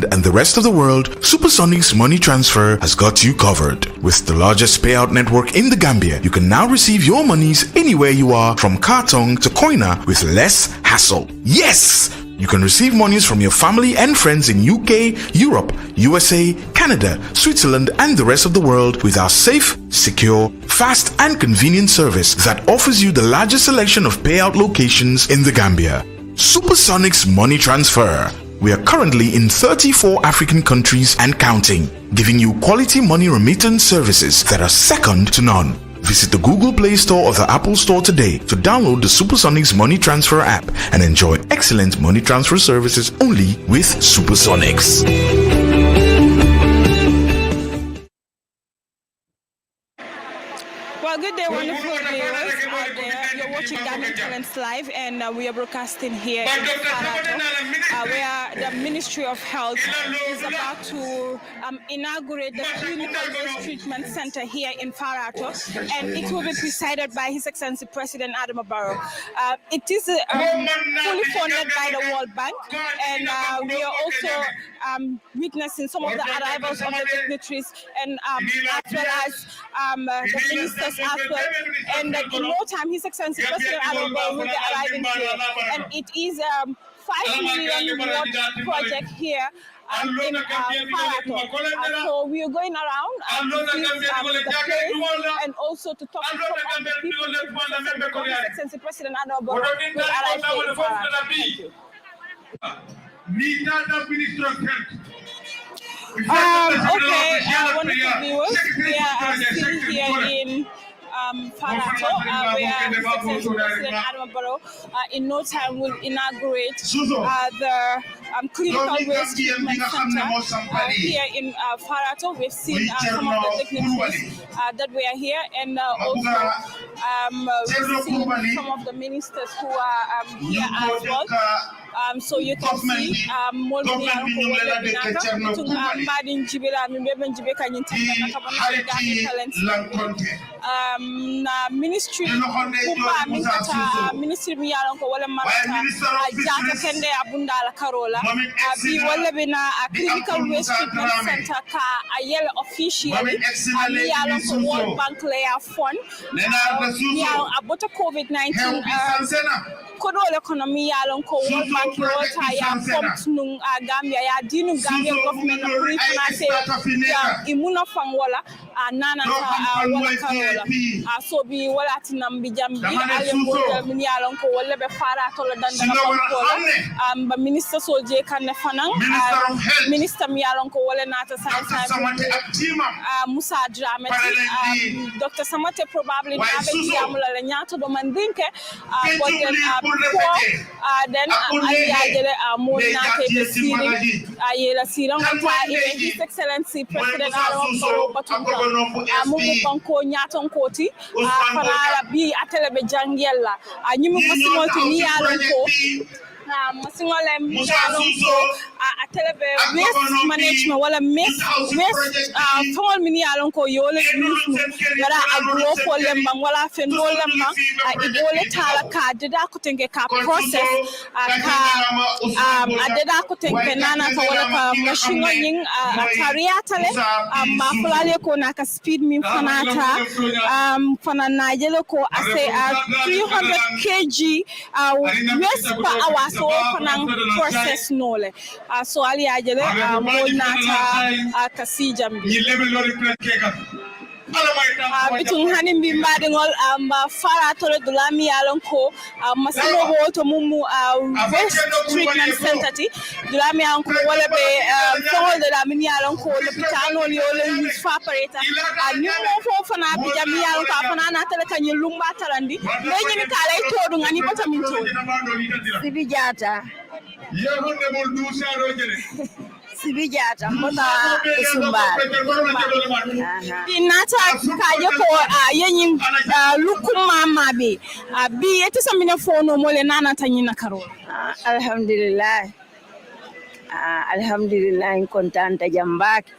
and the rest of the world, Supersonic's money transfer has got you covered. With the largest payout network in the Gambia, you can now receive your monies anywhere you are, from Kartong to Koina, with less hassle. Yes! You can receive monies from your family and friends in UK, Europe, USA, Canada, Switzerland, and the rest of the world with our safe, secure, fast, and convenient service that offers you the largest selection of payout locations in the Gambia. Supersonic's money transfer. We are currently in 34 African countries and counting, giving you quality money remittance services that are second to none. Visit the Google Play Store or the Apple Store today to download the Supersonics Money Transfer app and enjoy excellent money transfer services only with Supersonics. Well, good day, wonderful viewers out there. You're watching Gambian Talents Live, and we are broadcasting here in Farato, where the Ministry of Health is about to inaugurate the Clinical Waste Treatment Center here in Farato, and it will be presided by His Excellency President Adam Barrow. It is fully funded by the World Bank, and we are also witnessing some of the arrivals of the dignitaries, and as well as the ministers as well. And in no time, His Excellency President Adam Barrow will be arriving here. And it is a 5 million watt project here in Farato. So we are going around to see the place and also to talk to some of the people. His Excellency President Adam Barrow will arrive here in Farato. Thank you. Okay, wonderful viewers, we are still here in Farato, where His Excellency President Adam Barrow in no time will inaugurate the Clinical Waste Treatment Center here in Farato. We've seen some of the dignitaries that we are here, and also we've seen some of the ministers who are here as well. So you can see ministry ministry mi yalan ko wala marata jata kende abundala karola bi wala bina clinical waste treatment center ka ayel officially mi yalan ko World Bank layer fund ya abota COVID-19 kodol economy yalan ko World Bank wota ya prompt nung Gambia ya dinu Gambia government na pre-finance ya imuna fangola nana wala karola so bi wala tinam bi jambi alembo min yalan ko wala be fara to la dandana ko ba minister soldier kan ne fanan minister mi yalan ko wala nata Musa Drame Dr. Samate probably have yamula la nyato do mandinke then ayajele mo nate de siri ayela siran ko His Excellency President Adam Barrow mumu banko nyaton koti fara bi atelebe jangella nyimu ko simoti ni yalon ko masingole yalon ko atelebe waste management wala waste fawol min yalon ko yole yusnu gara agro ko lembang wala fen do lembang ibole tala ka deda ko tenge ka process ka adeda ko tenge nana ka wala ka machine ning tariatale ma fulale ko na ka speed min fanata fanana ko ase 300 kg waste per hour so fanan process nole so ali ajele mo nata kasi jambi bitun hanin bi mbadingol Farato le dulami yalon ko masimo woto mumu waste treatment center ti dulami yalon ko wala be fawol de la min yalon ko le pitano li wala use fa pareta ni mo fo fana bi jami yalon ka fana na tele kanyi lumba tarandi le nyimi kala itodu ngani bota min to sibi jata honorable Dusaro jere Sibijata mbona usumba inata kaje ko yenyin lukuma mabe bi ete samina fono mole nana tanyina karo alhamdulillah alhamdulillah kontanta jambaki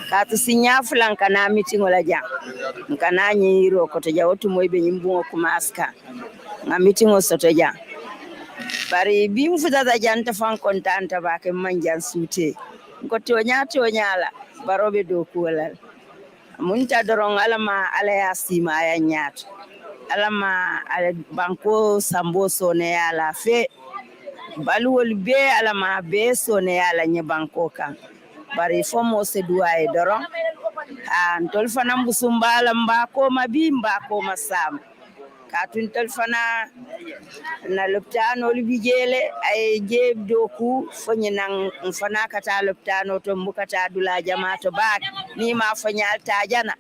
katu sinya fulan kana meeting wala jam kana nyiro ko to jawotu moybe nyimbungo kumaska nga meeting o soto jam bari bi mu futa janta fan kontanta ba ke manjan sute ko tonya la barobe do kulal munta dorong alama ala ya sima ya nyato alama ala banko sambo sone ala fe baluwol be alama be sone ala nye banko kan bari fomo se duwaye dorong tol fana mbusumbala mbako mabi mbako masam katun tol fana na loptano libijele ay jeb doku fonyi nan fana kata loptano to mbukata dula jamato bak ni ma fanyal tajana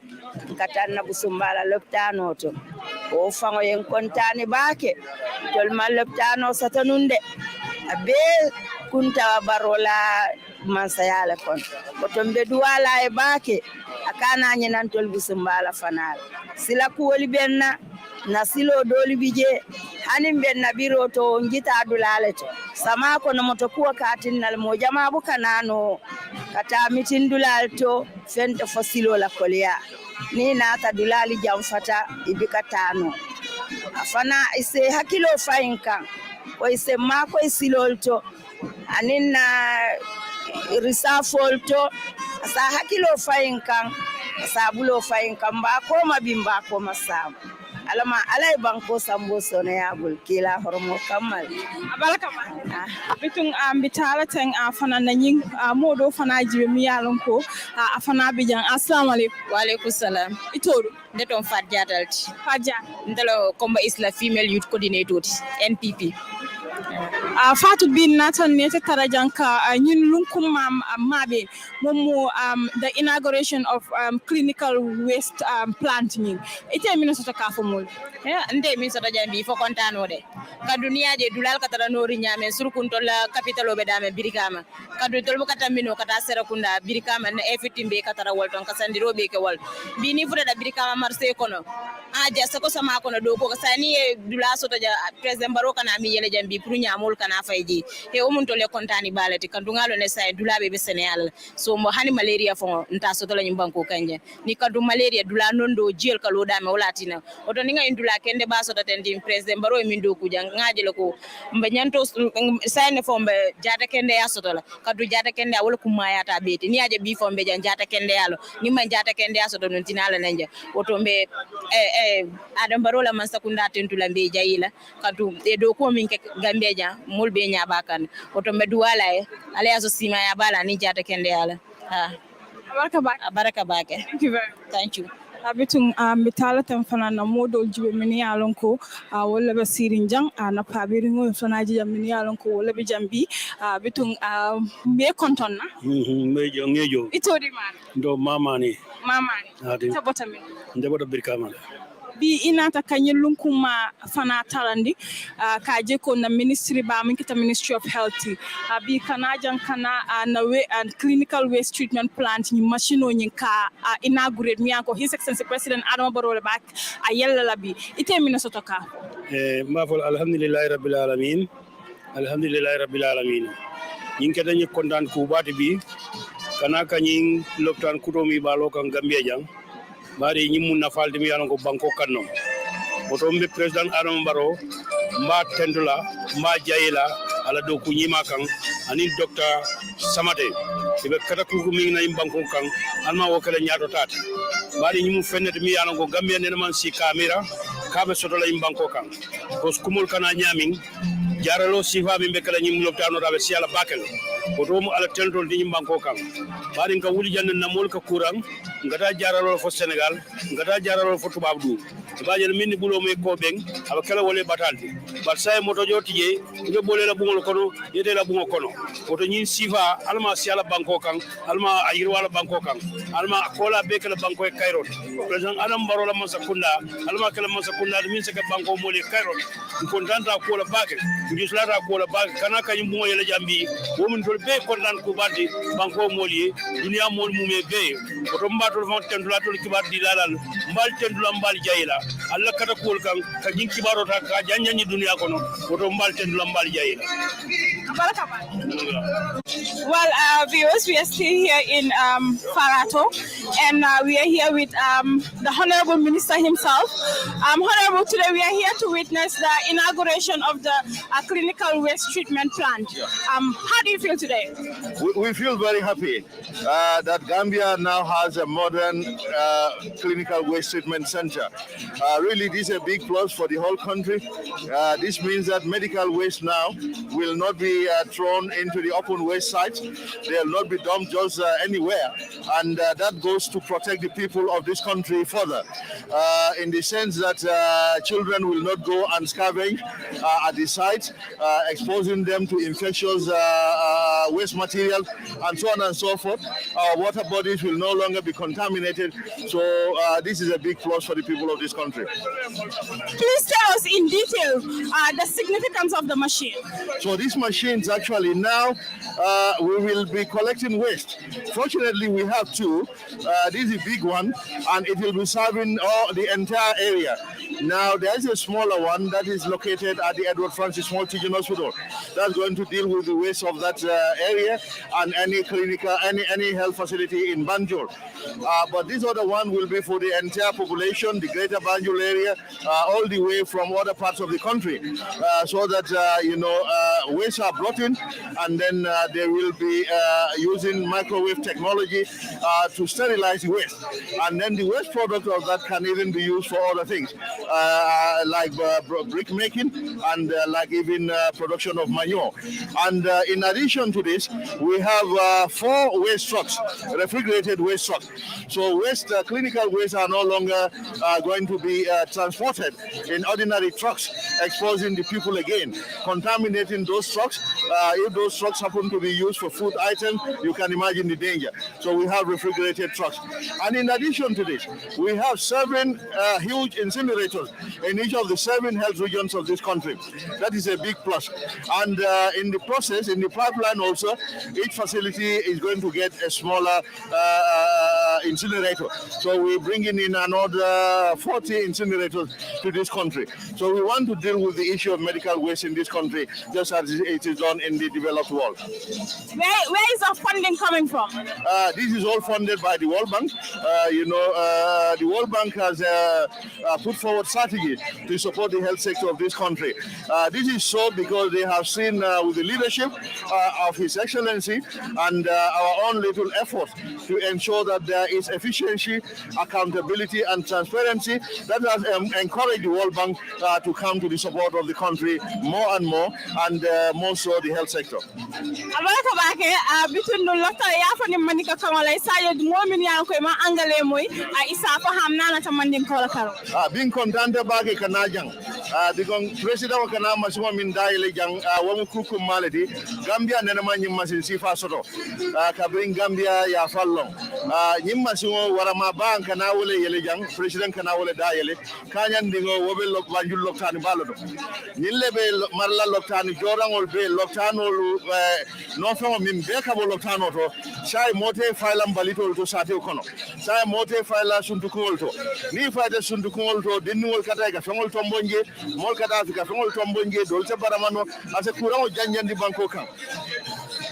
kata na busumbala loptano to o fango yen kontani bake tol ma loptano satanunde abe kunta barola mansayala kon kotombe duwala e bake akana nyenan tol busumbala fanal sila kuwoli benna na silo doli bije hanin benna biro to ngita dulale to sama ko no motokuwa katin nal mo jama bu kanano kata mitin dulal to fente fosilo la kolya ni na ta dulali jamfata ibikatano afana ise hakilo fainka o ise mako isilol to aninna risafol to asa hakilo fainka sabulo fainka mbako mabimba ko masam alama alay banko sambo sone yagul kila hormo kamal abalaka bitun bitala ten afana nanyin modo fana jibe mi yalon ko afana bijan assalamu alaikum wa alaikum salam itodo ndeton fadjatalti fadja ndelo comba isla female youth coordinator NPP Fatou bin natan ne ta tarajanka ñun lunkum mabe momo the inauguration of clinical waste plant ñing ite min soto ka fo mol nde min soto jambi fo kontano de kadu niaje dulal katara nori nyame surkun to la capitalo be dame birikama kadu tol kata mino kata serakunda birikama na efitimbe katara wolton kasandiro be ke wol bi ni fuda da birikama marse kono aja sako sama kono do ko sani e dula soto ja president Barrow kana mi yele jambi pour nyamol kana fayji e o mun to le kontani balati kandu ngalo ne say dulabe be Sénégal so mo hani malaria fo nta soto la nyimbanko kanje ni kandu malaria dula nondo jel kalo dame walatina oto ninga indula kende ba soto tendi president Barrow min do kuja ngajele ko mbe nyanto sayne fo mbe jata kende ya soto la kandu jata kende wala kumayata beti ni aje bi fo mbe jata kende yalo ni man jata kende ya soto non tinala nanja oto mbe Adam Barrow la man sakunda tentula mbe jayila kandu e do ko min ke gambeja mulbe nyaba kan oto mbe duwala e ale aso sima ya bala ni jata kende yala baraka bake thank you abitun mitala tan fana na modol jibe min yalon ko wala be sirin jang na pabiri ngo fana ji min yalon ko wala be jambi bitun me konton na me ngejo itodi man do mamani tabota min ndebota birkama bi inata kanyi lunkuma fana talandi kaje ko na ministry ba min kita ministry of health bi kanajan kana na we and clinical waste treatment plant ni machine ni ka inaugurate mi anko his excellency president Adama Barrow le bak ayella labi ite Minnesota ka mafol alhamdulillahi rabbil alamin nin keda ni kondan ku bati bi kana kanyin loktan kutomi ba lokan Gambia jang bari ñi mun na falde mi yalan ko banko kanno oto mbe president Adama Barrow mba tendula mba jayila ala do ku ñima kan ani docteur Samate be kata ku mi na banko kan alma wo kala ñaato tata bari ñi mu fennete mi yalan ko Gambia ne man si camera kabe soto la banko kan ko skumul kana ñamin jaralo sifa mi be kala ñi mu loptano rabe si ala bakel oto mu ala tendol di ñi banko kan bari nga wuli janna namol ka kurang ngata jaralo fo Sénégal ngata jaralo fo tubabdu baaje minni bulo me ko beng aba kala wole bataldi bar say moto jotije nge bole la bungol kono yete la bungo kono oto nyin sifa alma si ala banko kan alma ayir wala banko kan alma kola be kala banko e kairot president Adam Barrow la masakunda alma kala masakunda min se ka banko mole kairot kontanta ko la bage ngislata ko la bage kana kanyum bungo yele jambi wo min tol be kontan ko badi banko mole dunia mol mume be oto mbatol fon tendula tol kibar di lalal mbal tendula mbal jayila alla kata kol kan ka jin kibaro ta ka janjani dunia kono oto mbal tendula mbal jayila well viewers, we are still here in Farato and we are here with the Honorable Minister himself. Honorable, today we are here to witness the inauguration of the clinical waste treatment plant. How do you feel today? today? We feel very happy that Gambia now has a modern clinical waste treatment center. Really, this is a big plus for the whole country. This means that medical waste now will not be thrown into the open waste sites. They'll not be dumped just anywhere. And that goes to protect the people of this country further, in the sense that children will not go and scavenge at the site, exposing them to infectious waste material and so on and so forth. Our water bodies will no longer be contaminated. So this is a big plus for the people of this country. Please tell us in detail the significance of the machine. So these machines actually now we will be collecting waste. Fortunately, we have two. This is a big one, and it will be serving the entire area. Now there is a smaller one that is located at the Edward Francis Small Teaching Hospital. That's going to deal with the waste of that area and any clinical, any health facility in Banjul. But this other one will be for the entire population, the greater Banjul area, all the way from other parts of the country, so that waste are brought in, and then they will be using microwave technology to sterilize the waste, and then the waste product of that can even be used for other things, like brick making and like even production of manure. And in addition to this, we have 4 waste trucks, refrigerated waste trucks. So clinical waste are no longer going to be transported in ordinary trucks, exposing the people again, contaminating those trucks. If those trucks happen to be used for food items, you can imagine the danger. So we have refrigerated trucks. And in addition to this, we have 7 huge incinerators in each of the 7 health regions of this country. That is a big plus. And in the process, in the pipeline also, each facility is going to get a smaller incinerator. So we're bringing in another 40 incinerators to this country. So we want to deal with the issue of medical waste in this country, just as it is done in the developed world. Where is our funding coming from? This is all funded by the World Bank. The World Bank has put forward strategy to support the health sector of this country. This is so because they have seen with the leadership of His Excellency and our own little effort to ensure that there is efficiency, accountability, and transparency that has encouraged the World Bank to come to the support of the country more and more, and more so the health sector. Between the lot of Manika Kamala, I woman yanko ma angale moy isa fa hamna na tamandin ko la karo being contente bage kanajang because president kana masuma min daile jang wamu kuku malati Gambia nena ma nyim masin sifa soto ka bring Gambia ya fallon nyim masuma wara ma bank kana wole yele jang president kana wole daile kanyan dingo wobe lok banjul loktani balodo nyille be marla loktani jorangol be loktanol no fama min be ka bo loktano to sai mote failam balitol to sate kono sai mote faila suntukol to ni faade suntukol to denniwol kata ga fengol tombonje mol kata fika fengol tombonje dol te baramano ase kurango janjandi banko kan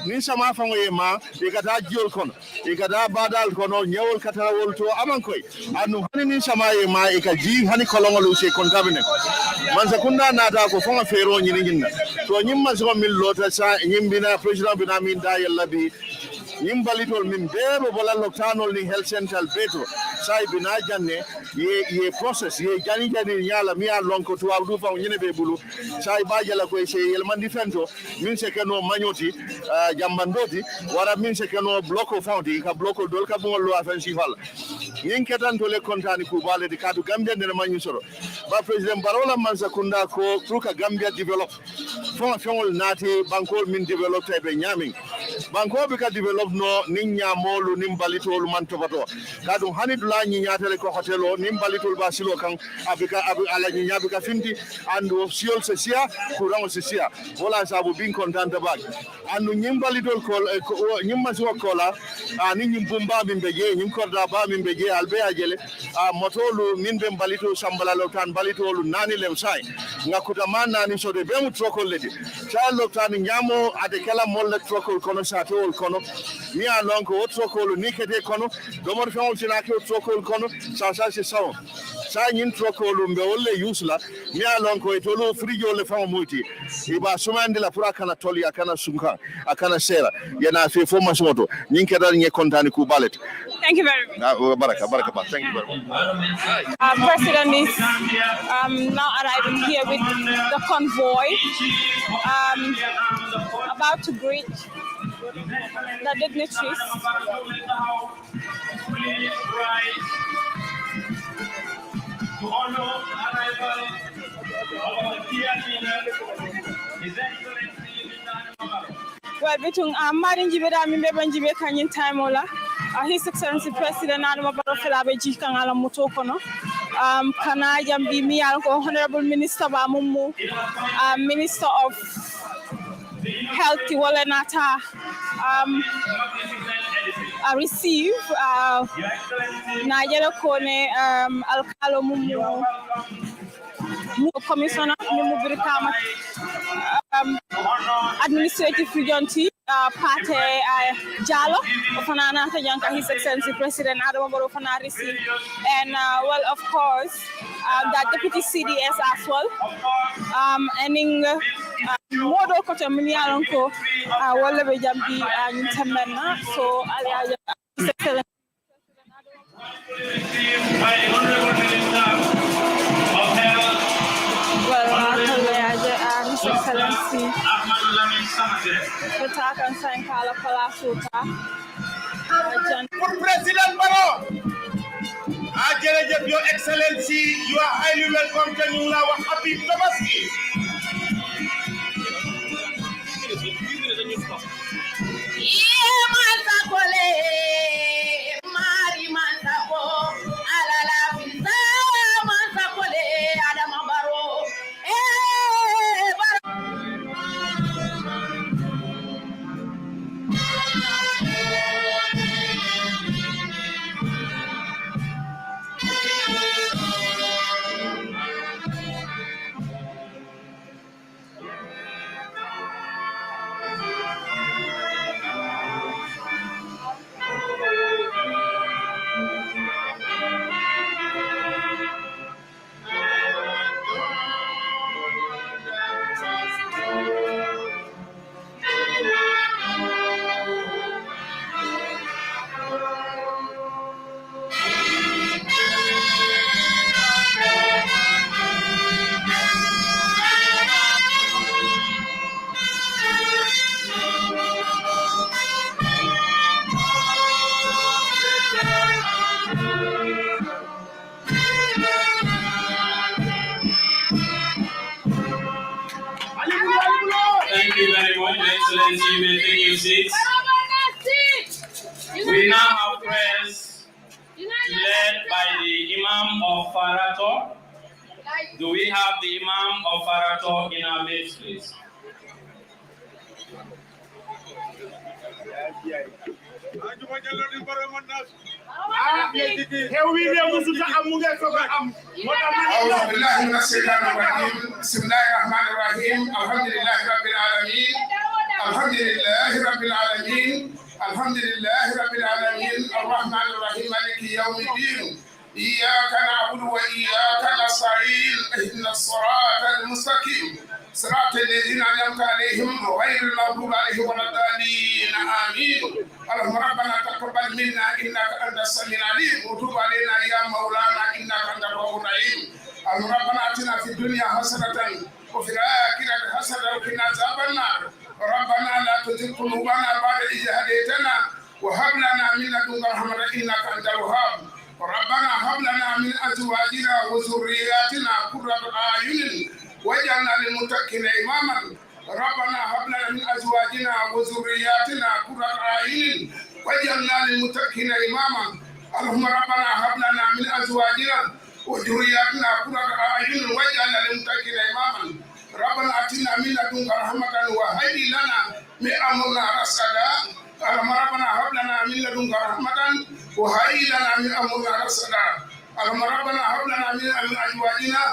ni sama fango ye ma e kata jiol kono e kata badal kono nyewol kata wol to amankoy anu hani ni sama ye ma e ka ji hani kolongol se contaminate man sakunda nata ko fonga fero nyini nyinna to nyimma so min lota sa nyimbina president bina min da yalla bi Nimbalitol min bebo bola loktanol ni health central beto sai bina janne ye process ye jani nyala mi a lonko to abdu fa nyene be bulu sai bajala ko se yel mandi fento min se keno magnoti jambandoti wara min se keno bloko fawti ka bloko dol ka bon lo afen sifal yin ketan to le kontani ku bale de kadu Gambia ne manyu soro ba president Barola manza kunda ko truka Gambia develop fon fon nati bankol min develop be nyaming banko be ka develop no ninya molu nimbalitol man tobato kadu hanidula nyinya tele ko hotelo nimbalitol basilo kan abika ala nyinya bika finti ando siol sesia kurango sesia wala sabu bin kontanta bag ando nimbalitol ko nyimma so kola ani nyimbumba mimbeje nyimkorda ba mimbeje albe ajele motolu minbe balito sambala lotan balitolu nani lem sai ngakuta manani so de bemu trokol ledi cha lotan nyamo ade kala molle trokol kono satol kono mi alonko o trokol nikete kono domor fewol tinake o trokol kono sa se sawo sa nyin troko lumbe wolle yusla mi alon ko tolu frigo le fama multi iba sumande la pura kana toli akana sunka akana sera yana fe formation to nyin ke dal nyi kontani ku balet. Thank you very much. Baraka ba. Thank you very much. President is now arriving here with the convoy, about to greet the dignitaries. To honor arrival of the His Excellency well, between Marin Jibeda Mimbe Jibe Kanyin Taimola, His Excellency President Adama Barrow Felabeji Kangala Mutokono, Kana Jambi Mialko, Honorable Minister Bamumu, Minister of Health Walenata, receive Najera Kone Alcalo Mumu Commissioner Mumu Birkama Administrative Region T Pate Jalo Ofanana Tajanka, His Excellency President Adama Barrow Fana receive, and well, of course, the Deputy CDS as well, ending Modo Kota Miniaronko Walla Jambi and Tamana, so His Excellency His Excellency Katakan Sankala Palasuta President Barrow, Your Excellency, you are highly welcome to Nula Happy Tomaski. Thank you very much, Your Excellency. You may take your seats. We now have prayers led by the Imam of Farato. Do we have the Imam of Farato in our midst, please? بسم الله الرحمن الرحيم الحمد لله رب العالمين الحمد لله رب العالمين الحمد لله رب العالمين الرحمن الرحيم مالك يوم الدين إياك نعبد وإياك نستعين اهدنا الصراط المستقيم صراط الذين أنعمت عليهم غير المغضوب عليهم ولا الضالين آمين اللهم ربنا تقبل منا إنك أنت السميع العليم وتب علينا يا مولانا إنك أنت التواب الرحيم اللهم ربنا آتنا في الدنيا حسنة وفي الآخرة حسنة وقنا عذاب النار ربنا لا تزغ قلوبنا بعد إذ هديتنا وهب لنا من لدنك رحمة إنك أنت الوهاب ربنا هب لنا من أزواجنا وذرياتنا قرة أعين واجعلنا للمتقين إماما ربنا هب لنا من أزواجنا وذرياتنا قرة أعين واجعلنا للمتقين إماما اللهم ربنا هب لنا من أزواجنا وذرياتنا قرة أعين واجعلنا للمتقين إماما ربنا آتنا من لدنك رحمة وهيئ لنا من أمرنا رشدا اللهم ربنا هب لنا من لدنك رحمة وهيئ لنا من أمرنا رشدا اللهم ربنا هب لنا من أزواجنا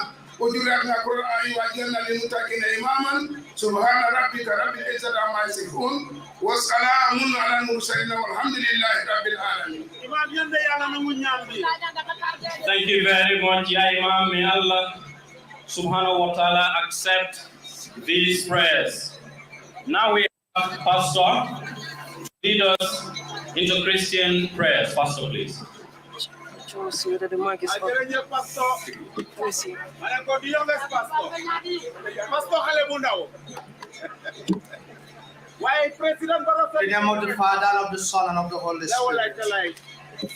وذرياتنا قرة أعين واجعلنا للمتقين إماما سبحان ربك رب العزة عما يصفون وسلام على المرسلين والحمد لله رب العالمين. Thank you very much, Ya Imam. May Allah subhanahu wa ta'ala accept these prayers. Now we have Pastor lead us into Christian prayers. Pastor, please. Why President Barrow? In the name of the Father, of the Son, and of the Holy Spirit.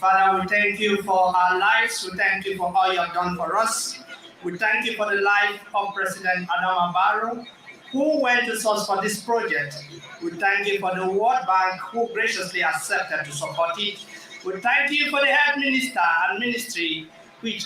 Father, we thank you for our lives. We thank you for all you have done for us. We thank you for the life of President Adama Barrow, who went to source for this project. We thank you for the World Bank, who graciously accepted to support it. We thank you for the health minister and ministry, which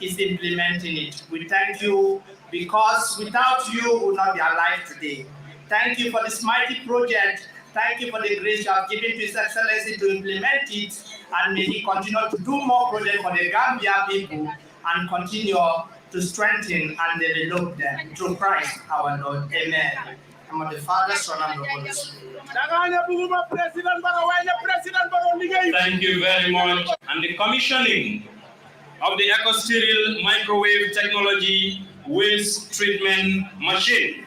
is implementing it. We thank you because without you, we would not be alive today. Thank you for this mighty project. Thank you for the grace you have given to His Excellency to implement it, and may He continue to do more projects for the Gambia people and continue to strengthen and develop them through Christ our Lord. Amen. And of the Father, Son, and the Holy Spirit. Thank you very much. And the commissioning of the EcoSterial microwave technology waste treatment machine,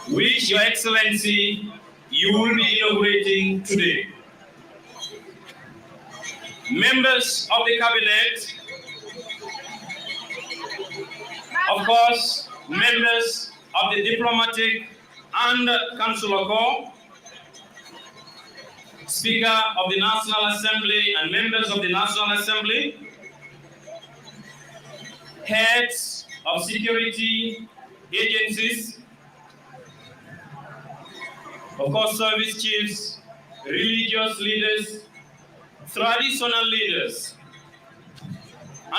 which Your Excellency, you will be inaugurating today. Members of the Cabinet, of course, members of the Diplomatic and Consular Corps, Speaker of the National Assembly and members of the National Assembly, heads of security agencies, of course, service chiefs, religious leaders, traditional leaders,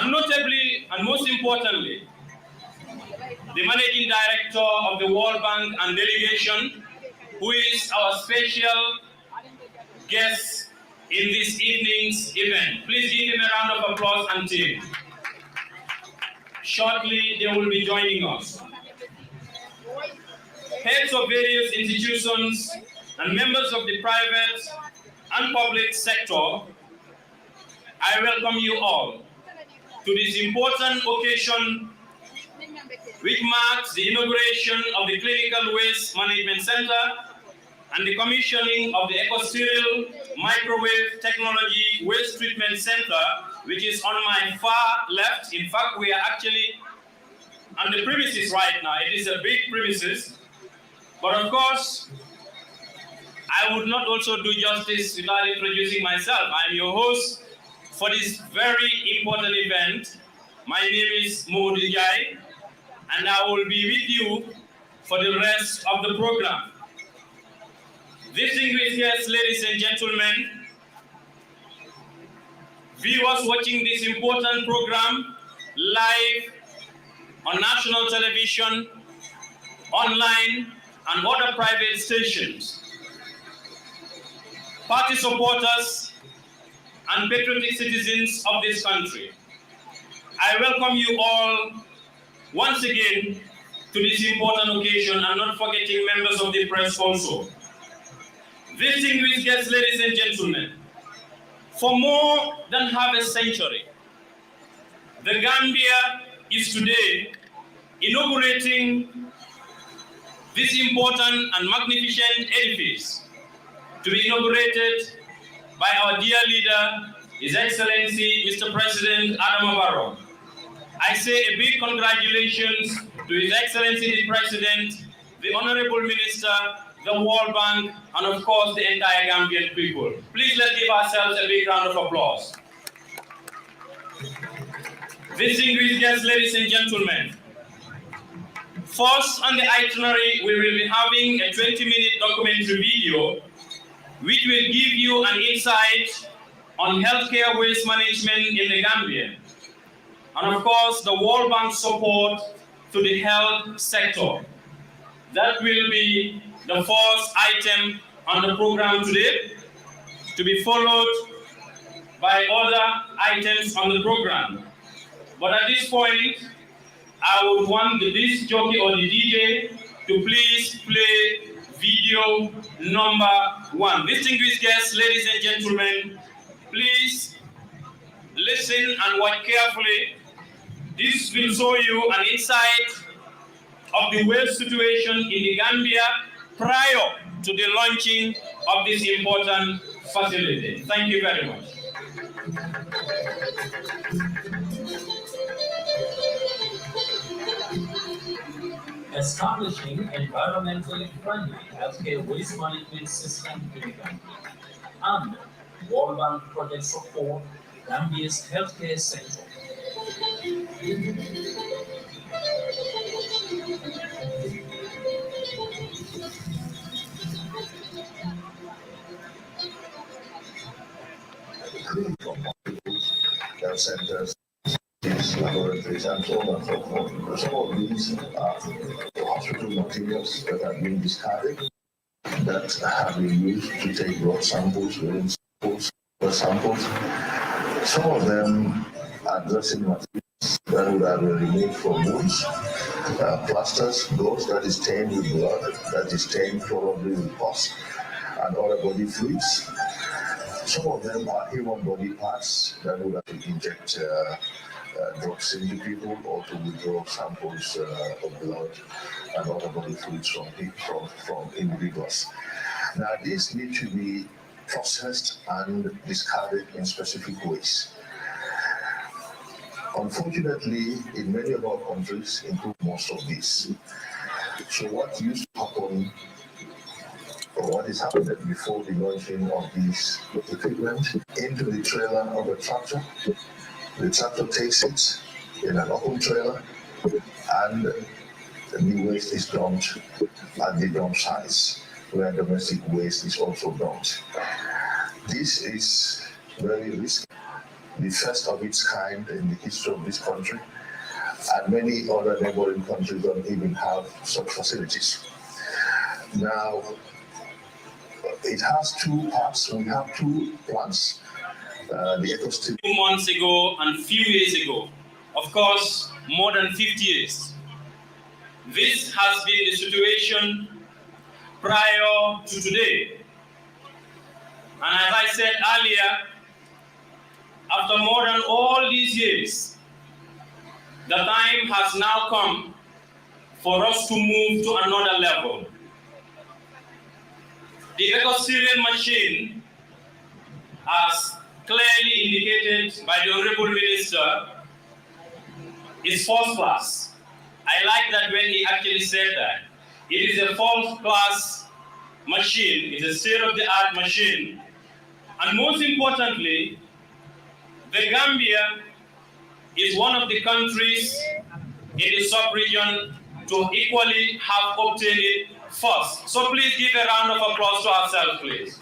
and notably, and most importantly, the Managing Director of the World Bank and Delegation, who is our special guest in this evening's event. Please give him a round of applause and team. Shortly, they will be joining us. Heads of various institutions and members of the private and public sector, I welcome you all to this important occasion which marks the inauguration of the Clinical Waste Management Center and the commissioning of the EcoSterial Microwave Technology Waste Treatment Center, which is on my far left. In fact, we are actually on the premises right now. It is a big premises. But of course, I would not also do justice without introducing myself. I'm your host for this very important event. My name is Mo Dijai, and I will be with you for the rest of the program. Distinguished guests, ladies and gentlemen, viewers watching this important program live on national television, online, and other private stations, party supporters, and patriotic citizens of this country, I welcome you all once again to this important occasion, and not forgetting members of the press also. Distinguished guests, ladies and gentlemen, for more than half a century, the Gambia is today inaugurating this important and magnificent edifice to be inaugurated by our dear leader, His Excellency, Mr. President Adama Barrow. I say a big congratulations to His Excellency the President, the Honorable Minister, the World Bank, and of course the entire Gambian people. Please let's give ourselves a big round of applause. Distinguished guests, ladies and gentlemen, first on the itinerary, we will be having a 20-minute documentary video which will give you an insight on healthcare waste management in the Gambia, and of course the World Bank support to the health sector. That will be the first item on the program today, to be followed by other items on the program. But at this point, I would want the disc jockey or the DJ to please play video number 1. Distinguished guests, ladies and gentlemen, Please listen and watch carefully. This will show you an insight of the waste situation in the Gambia prior to the launching of this important facility. Thank you very much. Establishing environmentally friendly healthcare waste management system in the Gambia, and World Bank project support Gambia's healthcare sector. Health centers, laboratories, and so on and so forth. Some of these are hospital materials that have been discarded, that have been used to take blood samples, urine samples, blood samples. Some of them are dressing materials that would have been removed from wounds, plasters, those that is stained with blood, that is stained probably with pus and other body fluids. Some of them are human body parts that would have to inject drugs into people or to withdraw samples of blood and other body fluids from individuals. Now, these need to be processed and discarded in specific ways. Unfortunately, in many of our countries, including most of these, so what used to happen, or what is happening before the launching of these equipment into the trailer of a tractor, the tractor takes it in an open trailer, and the waste is dumped at the dump sites where domestic waste is also dumped. This is very risky, the first of its kind in the history of this country, and many other neighboring countries don't even have such facilities. Now, it has two parts. We have two plants. The ecosystem. 2 months ago and few years ago, of course, more than 50 years. This has been the situation prior to today. And as I said earlier, after more than all these years, the time has now come for us to move to another level. The eco-serial machine, as clearly indicated by the Honorable Minister, is first class. I like that when he actually said that. It is a first class machine, it's a state-of-the-art machine. And most importantly, the Gambia is one of the countries in the sub-region to equally have obtained it first. So please give a round of applause to ourselves, please.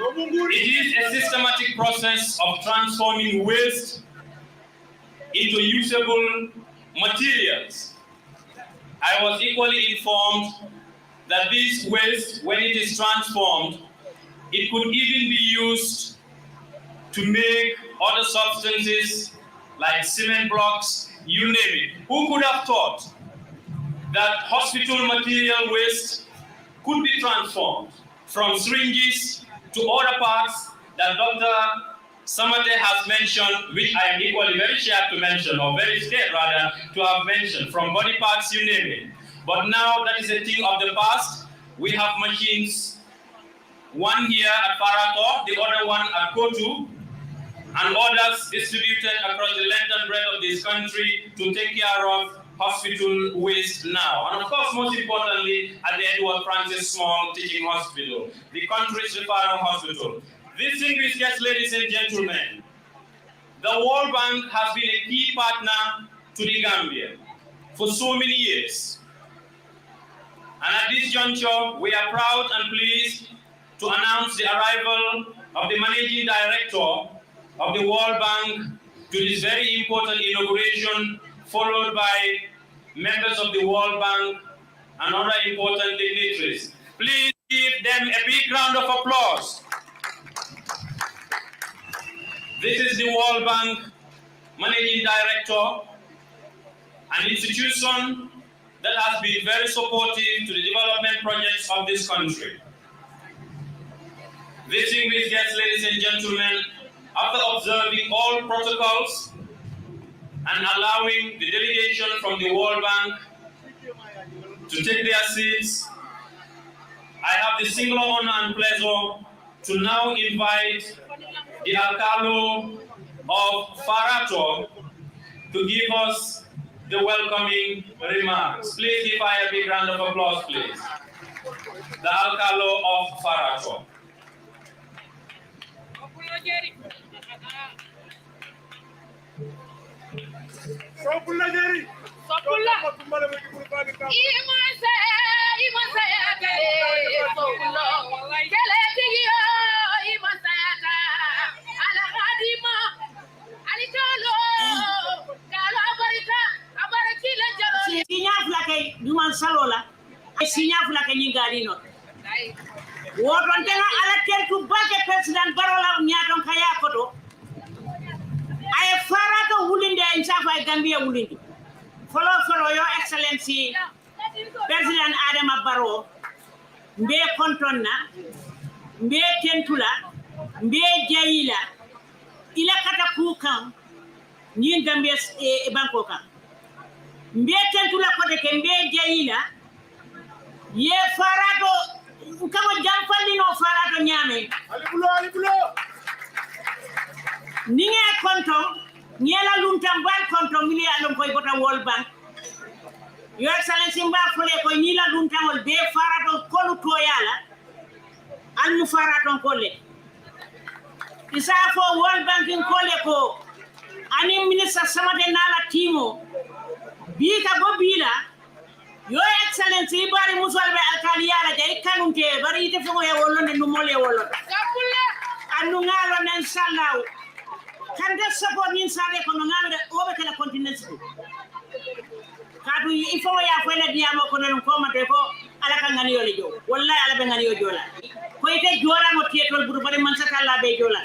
It is a systematic process of transforming waste into usable materials. I was equally informed that this waste, when it is transformed, it could even be used to make other substances like cement blocks, you name it. Who could have thought that hospital material waste could be transformed from syringes to other parts that Dr. Samate has mentioned, which I am equally very sure to mention, or very scared rather, to have mentioned, from body parts, you name it. But now that is a thing of the past. We have machines, one here at Parato, the other one at Kotu, and others distributed across the length and breadth of this country to take care of hospital waste now. And of course, most importantly, at the Edward Francis Small Teaching Hospital, the country's referral hospital. Distinguished guests, ladies and gentlemen, the World Bank has been a key partner to the Gambia for so many years. And at this juncture, we are proud and pleased to announce the arrival of the Managing Director of the World Bank to this very important inauguration, followed by members of the World Bank and other important dignitaries. Please give them a big round of applause. This is the World Bank Managing Director, an institution that has been very supportive to the development projects of this country. Distinguished guests, ladies and gentlemen, after observing all protocols and allowing the delegation from the World Bank to take their seats, I have the singular honor and pleasure to now invite the Alcalo of Farato to give us the welcoming remarks. Please give a big round of applause, please. The Alcalo of Farato. President Barrow Nyaton Kayakoto. I Farato Wulinde in Safa Gambia Wulindi. Follow Your Excellency President Adama Barrow, Mbe Kontonna, Mbe Tentula, Mbe Jaila, Ila Katakukan, Nyin Gambia Bankoka. Mbe Tentula Koteke, Mbe Jaila, Ye Farato, Kama Jampalino Farato Nyame. Alibulo. Ninge kontom nyela luntam bal kontom mili alon koy bota World Bank. Your Excellency mba fole ko nyila luntam wol be farato kolu to yala an mu farato kolle isa fo World Bank in kolle ko ani minister samade nala timo bi ka go bila Your Excellency bari musolbe alkali yala jay kanunte bari ite fo e wolonde no mole wolon anu ngalo nen sallahu Kande support nin sade kono ngande obe kala continent kadu ifo ya fele diamo kono non ko mate ko ala kan ngani yole jo wallahi ala be ngani yo jola ko ite jora mo tietol buru bare man sata la be jola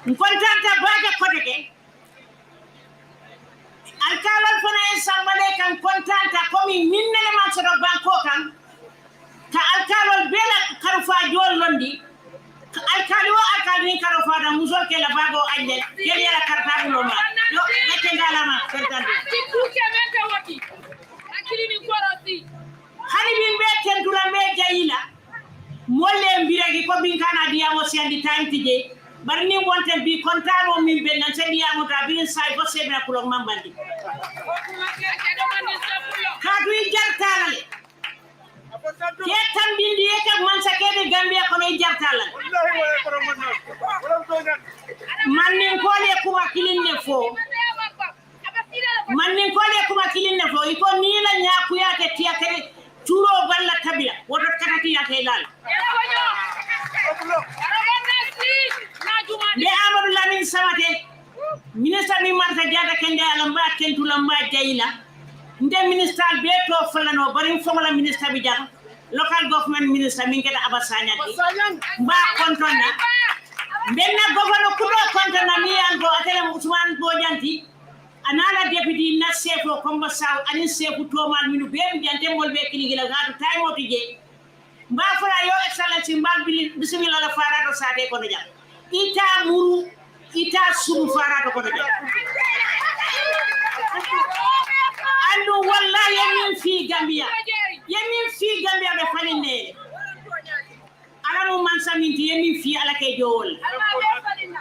kontanta baga koteke alkalal fona en sambale kan kontanta komi minnele man sodo banko kan ka alkalal bela karufa jol londi alkali wa alkali karo fada musol ke la bago ande kele la karta bulo ma yo nete ngalama sertande tikuke mente wati akili ni korosi hani bimbe tendula me jayila molle mbiragi ko bin kana diamo sendi time tije bar ni wonte bi kontamo min be nan sendi diamo ta bin sai ko sebra kulo mambandi kadu jartalale Ketan bindi eka mansa kede Gambia kono jartala mannin kole kuma kilinne fo iko nila nyaku yake tiya kede turo balla tabila woto katati yake lal de Amadou Lamine Samate ministre mi marta jada kende alamba tentula mba jayila nde ministre be to fulano bari fomola ministre bi jang local government minister min keda abasanya mba kontona benna governo kudo kontona mi ango atele Ousmane Bojanti anala deputy na sefo komba saw ani sefu tomal minu be mi jante mol be kiligila gadu time o tije mba fara Your Excellency mba bismillah la farato sate kono jam ita muru ita suru farato kono jam andu wallahi yamin fi Gambia be faline alamu mansa minti yamin fi ala kay jowol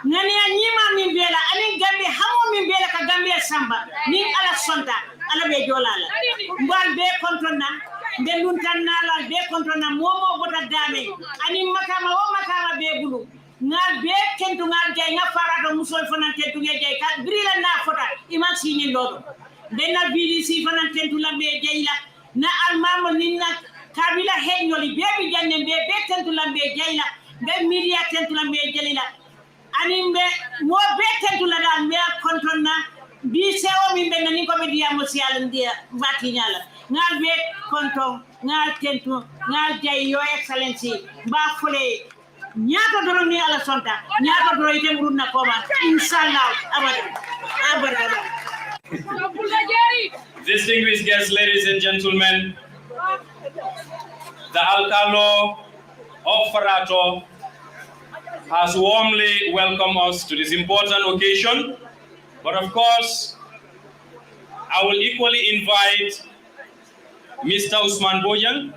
ngani anyima min bela ani Gambia hamo min bela ka Gambia samba ni ala sonta ala be jolala mbal be kontona be luntanala be kontona momo bota dame ani makama o makama be bulu ngal be kentu ngal jay nga farato musol fanan tentu nge jay ka grila na fota iman sini lodo benna BDC fanan tentu lambe jayla na almamo ninna kabila henyoli bebi janne be tentu lambe jayla be media tentu lambe jayla ani be mo be tentu la dal me kontonna bi sewo mi be nani ko be diya mo sial ndiya bati nyala ngal be konton ngal tentu ngal jay Your Excellency ba fule nyato doro ni ala sonta nyato doro ite muruna koma inshallah abada Distinguished guests, ladies and gentlemen, the Alcalo of Farato has warmly welcomed us to this important occasion. But of course, I will equally invite Mr. Usman Bojang,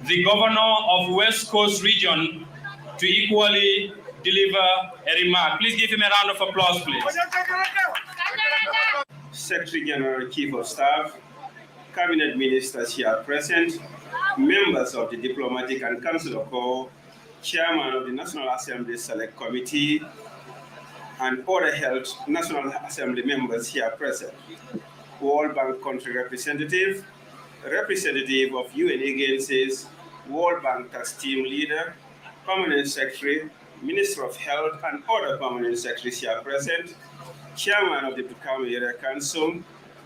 the governor of West Coast Region, to equally deliver a remark. Please give him a round of applause, please. Secretary General, Chief of Staff, Cabinet Ministers here present, members of the Diplomatic and Consular Corps, Chairman of the National Assembly Select Committee, and other health National Assembly members here present, World Bank country representative, representative of UN agencies, World Bank tax team leader, Permanent Secretary, Minister of Health, and other permanent secretaries here present, Chairman of the Brikama Area Council,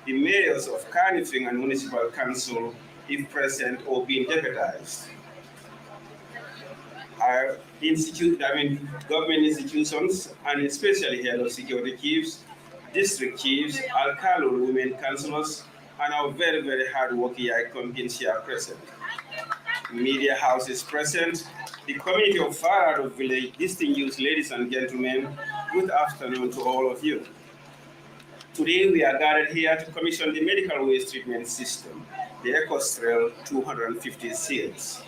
the mayors of Carnifing and Municipal Council, if present or being deputized. Our government institutions, and especially head of security chiefs, district chiefs, alcalde women councillors, and our very, very hard-working communities here present. Media houses present, the community of Farado Village, distinguished ladies and gentlemen, good afternoon to all of you. Today we are gathered here to commission the medical waste treatment system, the EcoStrail 250 series.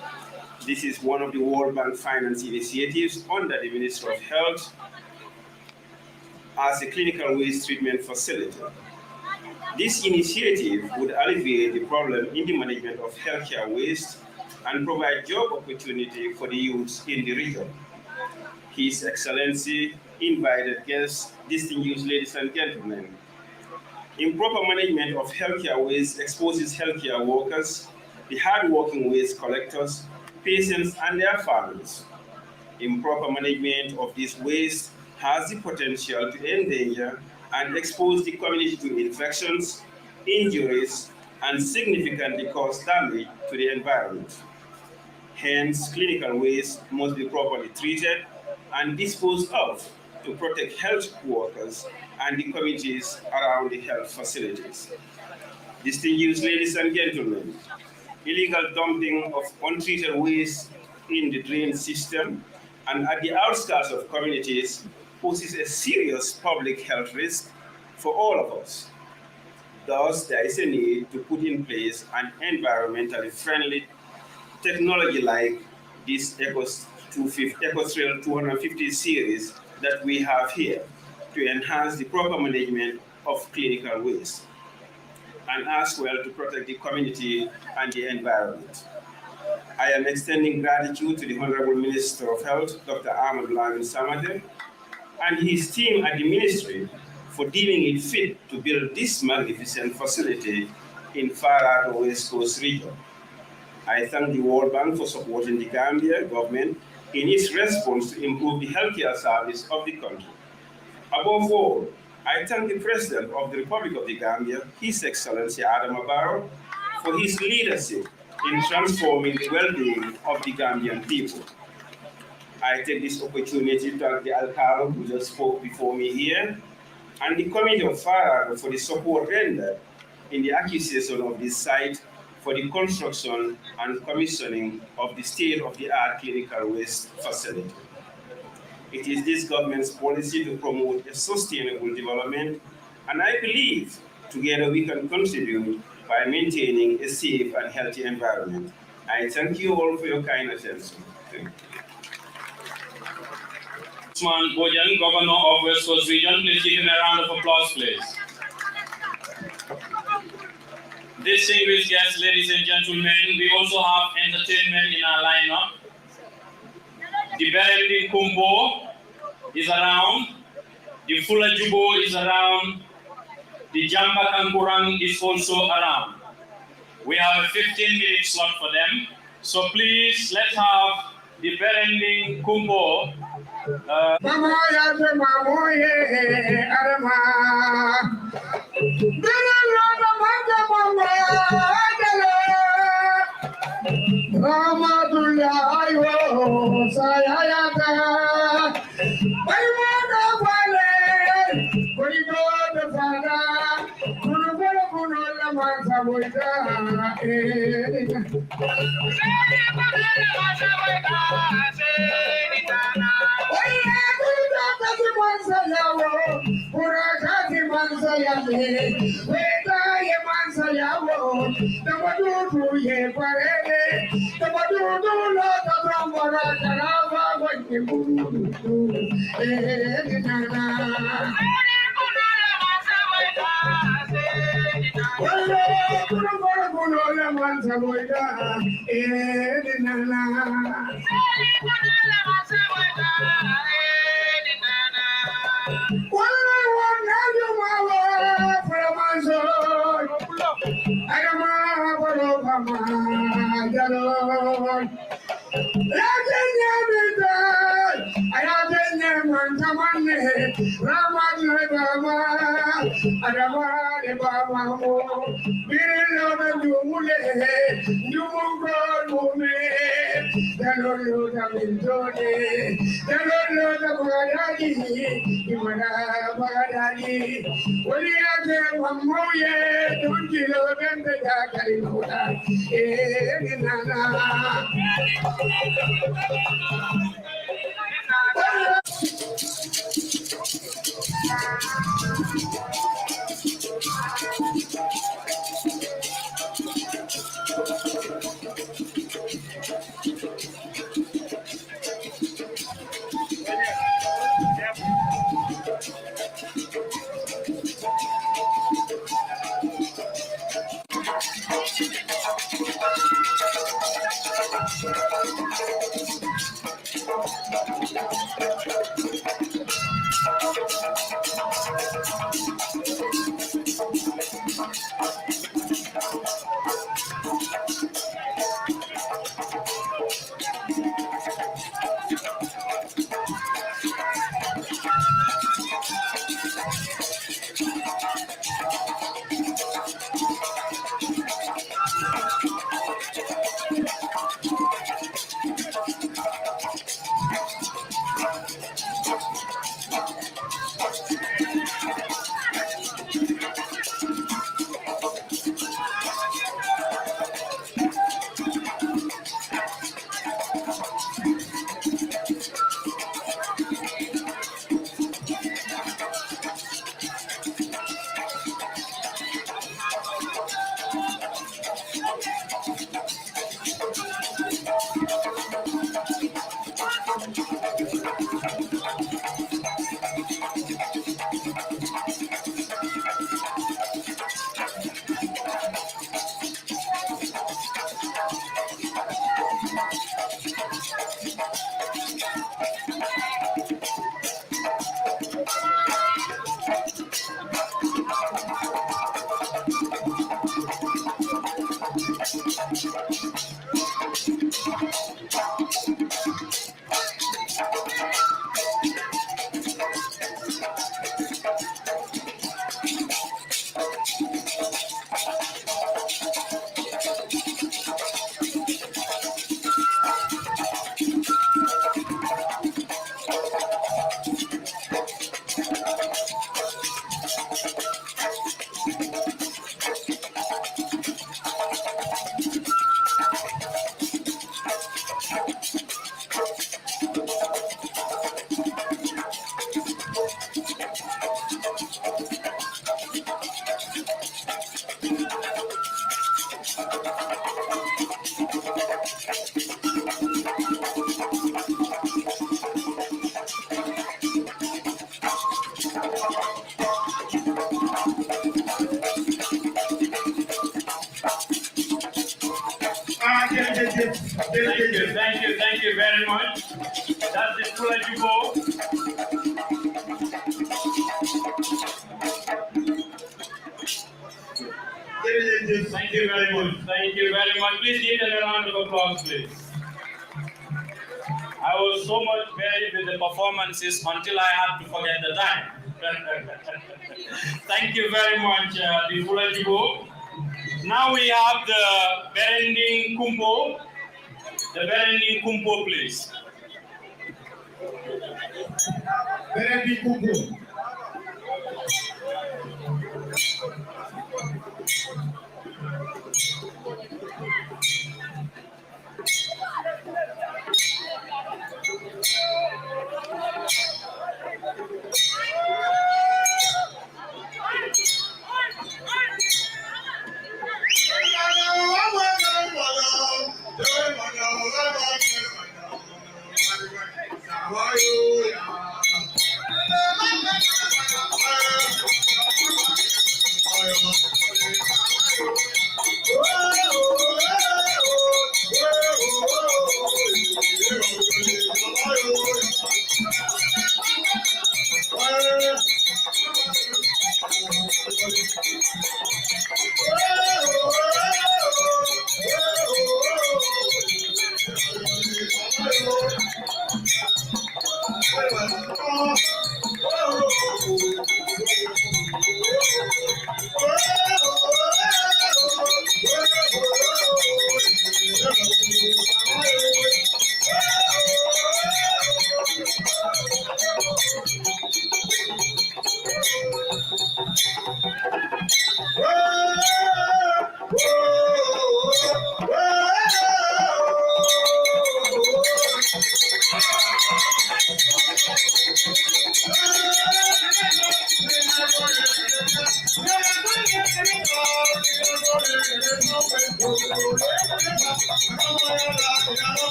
This is one of the World Bank finance initiatives under the Ministry of Health as a clinical waste treatment facility. This initiative would alleviate the problem in the management of healthcare waste and provide job opportunity for the youths in the region. His Excellency, invited guests, distinguished ladies and gentlemen, improper management of healthcare waste exposes healthcare workers, the hard-working waste collectors, patients, and their families. Improper management of this waste has the potential to endanger and expose the community to infections, injuries, and significantly cause damage to the environment. Hence, clinical waste must be properly treated and disposed of to protect health workers and the communities around the health facilities. Distinguished ladies and gentlemen, illegal dumping of untreated waste in the drain system and at the outskirts of communities poses a serious public health risk for all of us. Thus, there is a need to put in place an environmentally friendly technology like this EcoStrail 250 series that we have here to enhance the proper management of clinical waste and as well to protect the community and the environment. I am extending gratitude to the Honorable Minister of Health, Dr. Ahmed Lamin Samate, and his team at the Ministry for deeming it fit to build this magnificent facility in Farado West Coast region. I thank the World Bank for supporting the Gambia government in its response to improve the healthcare service of the country. Above all, I thank the President of the Republic of the Gambia, His Excellency Adama Barrow, for his leadership in transforming the well-being of the Gambian people. I take this opportunity to thank the alcalde who just spoke before me here, and the community of Farado for the support rendered in the acquisition of this site for the construction and commissioning of the state-of-the-art clinical waste facility. It is this government's policy to promote a sustainable development, and I believe together we can contribute by maintaining a safe and healthy environment. I thank you all for your kind attention. Thank you. Usman Bojang, Governor of West Coast Region, please give him a round of applause, please. Distinguished guests, ladies and gentlemen, we also have entertainment in our lineup. The Berendi Kumbo is around, the Fula Jubo is around, the Jamba Kankurang is also around. We have a 15-minute slot for them, so please let's have the Berendi Kumbo. Thank you very much. That's the full as you go. Thank you very much. Thank you very much. Please give them a round of applause, please. I was so much buried with the performances until I had to forget the time. Thank you very much, the full as you go. Now we have the Berending Kumpo. The Berending Kumpo, please. Berending Kumpo.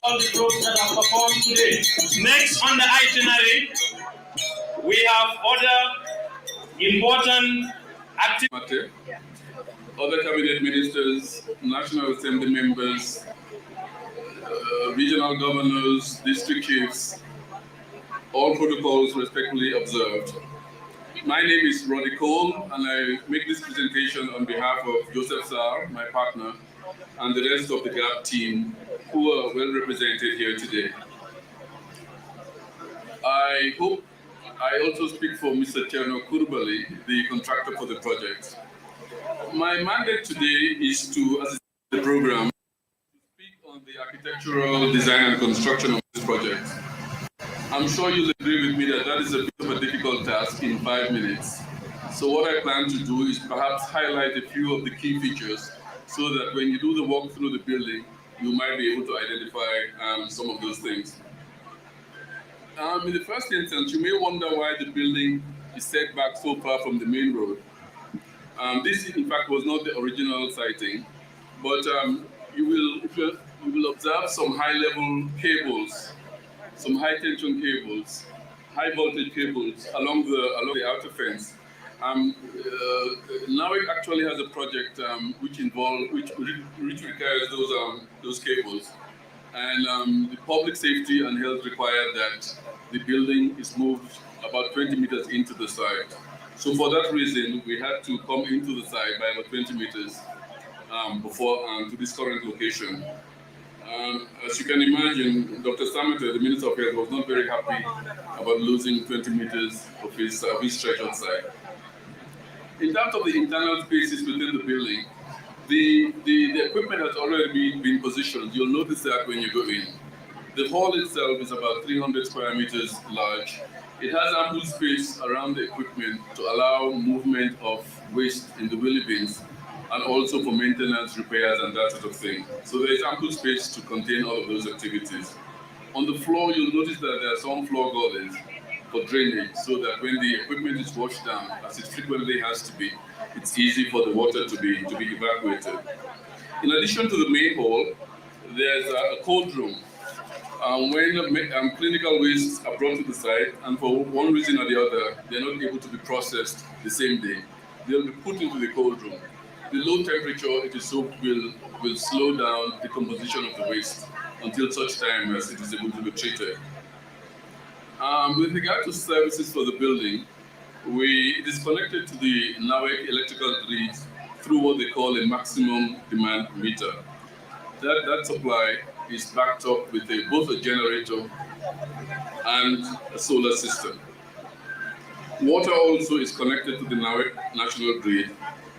All the groups that have performed today. Next on the itinerary, we have other important activities. Other cabinet ministers, National Assembly members, regional governors, district chiefs, all protocols respectfully observed. My name is Roddy Cole, and I make this presentation on behalf of Joseph Sarr, my partner, and the rest of the GAP team who are well represented here today. I hope I also speak for Mr. Cherno Kurbali, the contractor for the project. My mandate today is to assist the program, to speak on the architectural design and construction of this project. I'm sure you'll agree with me that that is a bit of a difficult task in 5 minutes. So what I plan to do is perhaps highlight a few of the key features so that when you do the walk through the building, you might be able to identify some of those things. In the first instance, you may wonder why the building is set back so far from the main road. This, in fact, was not the original siting, but you will observe some high-level cables, some high-tension cables, high-voltage cables along the outer fence. Now it actually has a project which requires those cables, and the public safety and health require that the building is moved about 20 meters into the site. So for that reason, we had to come into the site by about 20 meters before to this current location. As you can imagine, Dr. Sameter, the Minister of Health, was not very happy about losing 20 meters of his stretch outside. In terms of the internal spaces within the building, the equipment has already been positioned. You'll notice that when you go in. The hall itself is about 300 square meters large. It has ample space around the equipment to allow movement of waste in the wheelie bins, and also for maintenance, repairs, and that sort of thing. So there is ample space to contain all of those activities. On the floor, you'll notice that there are some floor gullies for drainage, so that when the equipment is washed down, as it frequently has to be, it's easy for the water to be evacuated. In addition to the main hall, there's a cold room. When clinical wastes are brought to the site, and for one reason or the other, they're not able to be processed the same day, they'll be put into the cold room. The low temperature it is soaked will slow down the composition of the waste until such time as it is able to be treated. With regard to services for the building, it is connected to the NAWEC electrical grid through what they call a maximum demand meter. That supply is backed up with both a generator and a solar system. Water also is connected to the NAWEC national grid,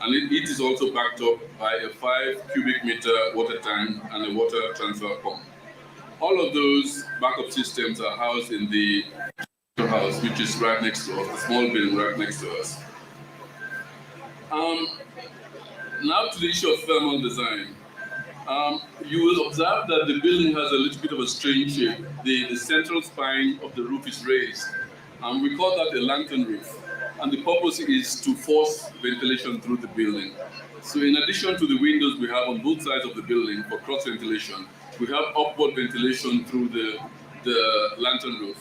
and it is also backed up by a 5 cubic meter water tank and a water transfer pump. All of those backup systems are housed in the house, which is right next to us, the small building right next to us. Now to the issue of thermal design. You will observe that the building has a little bit of a strange shape. The central spine of the roof is raised, and we call that a lantern roof. And the purpose is to force ventilation through the building. So in addition to the windows we have on both sides of the building for cross ventilation, we have upward ventilation through the lantern roof.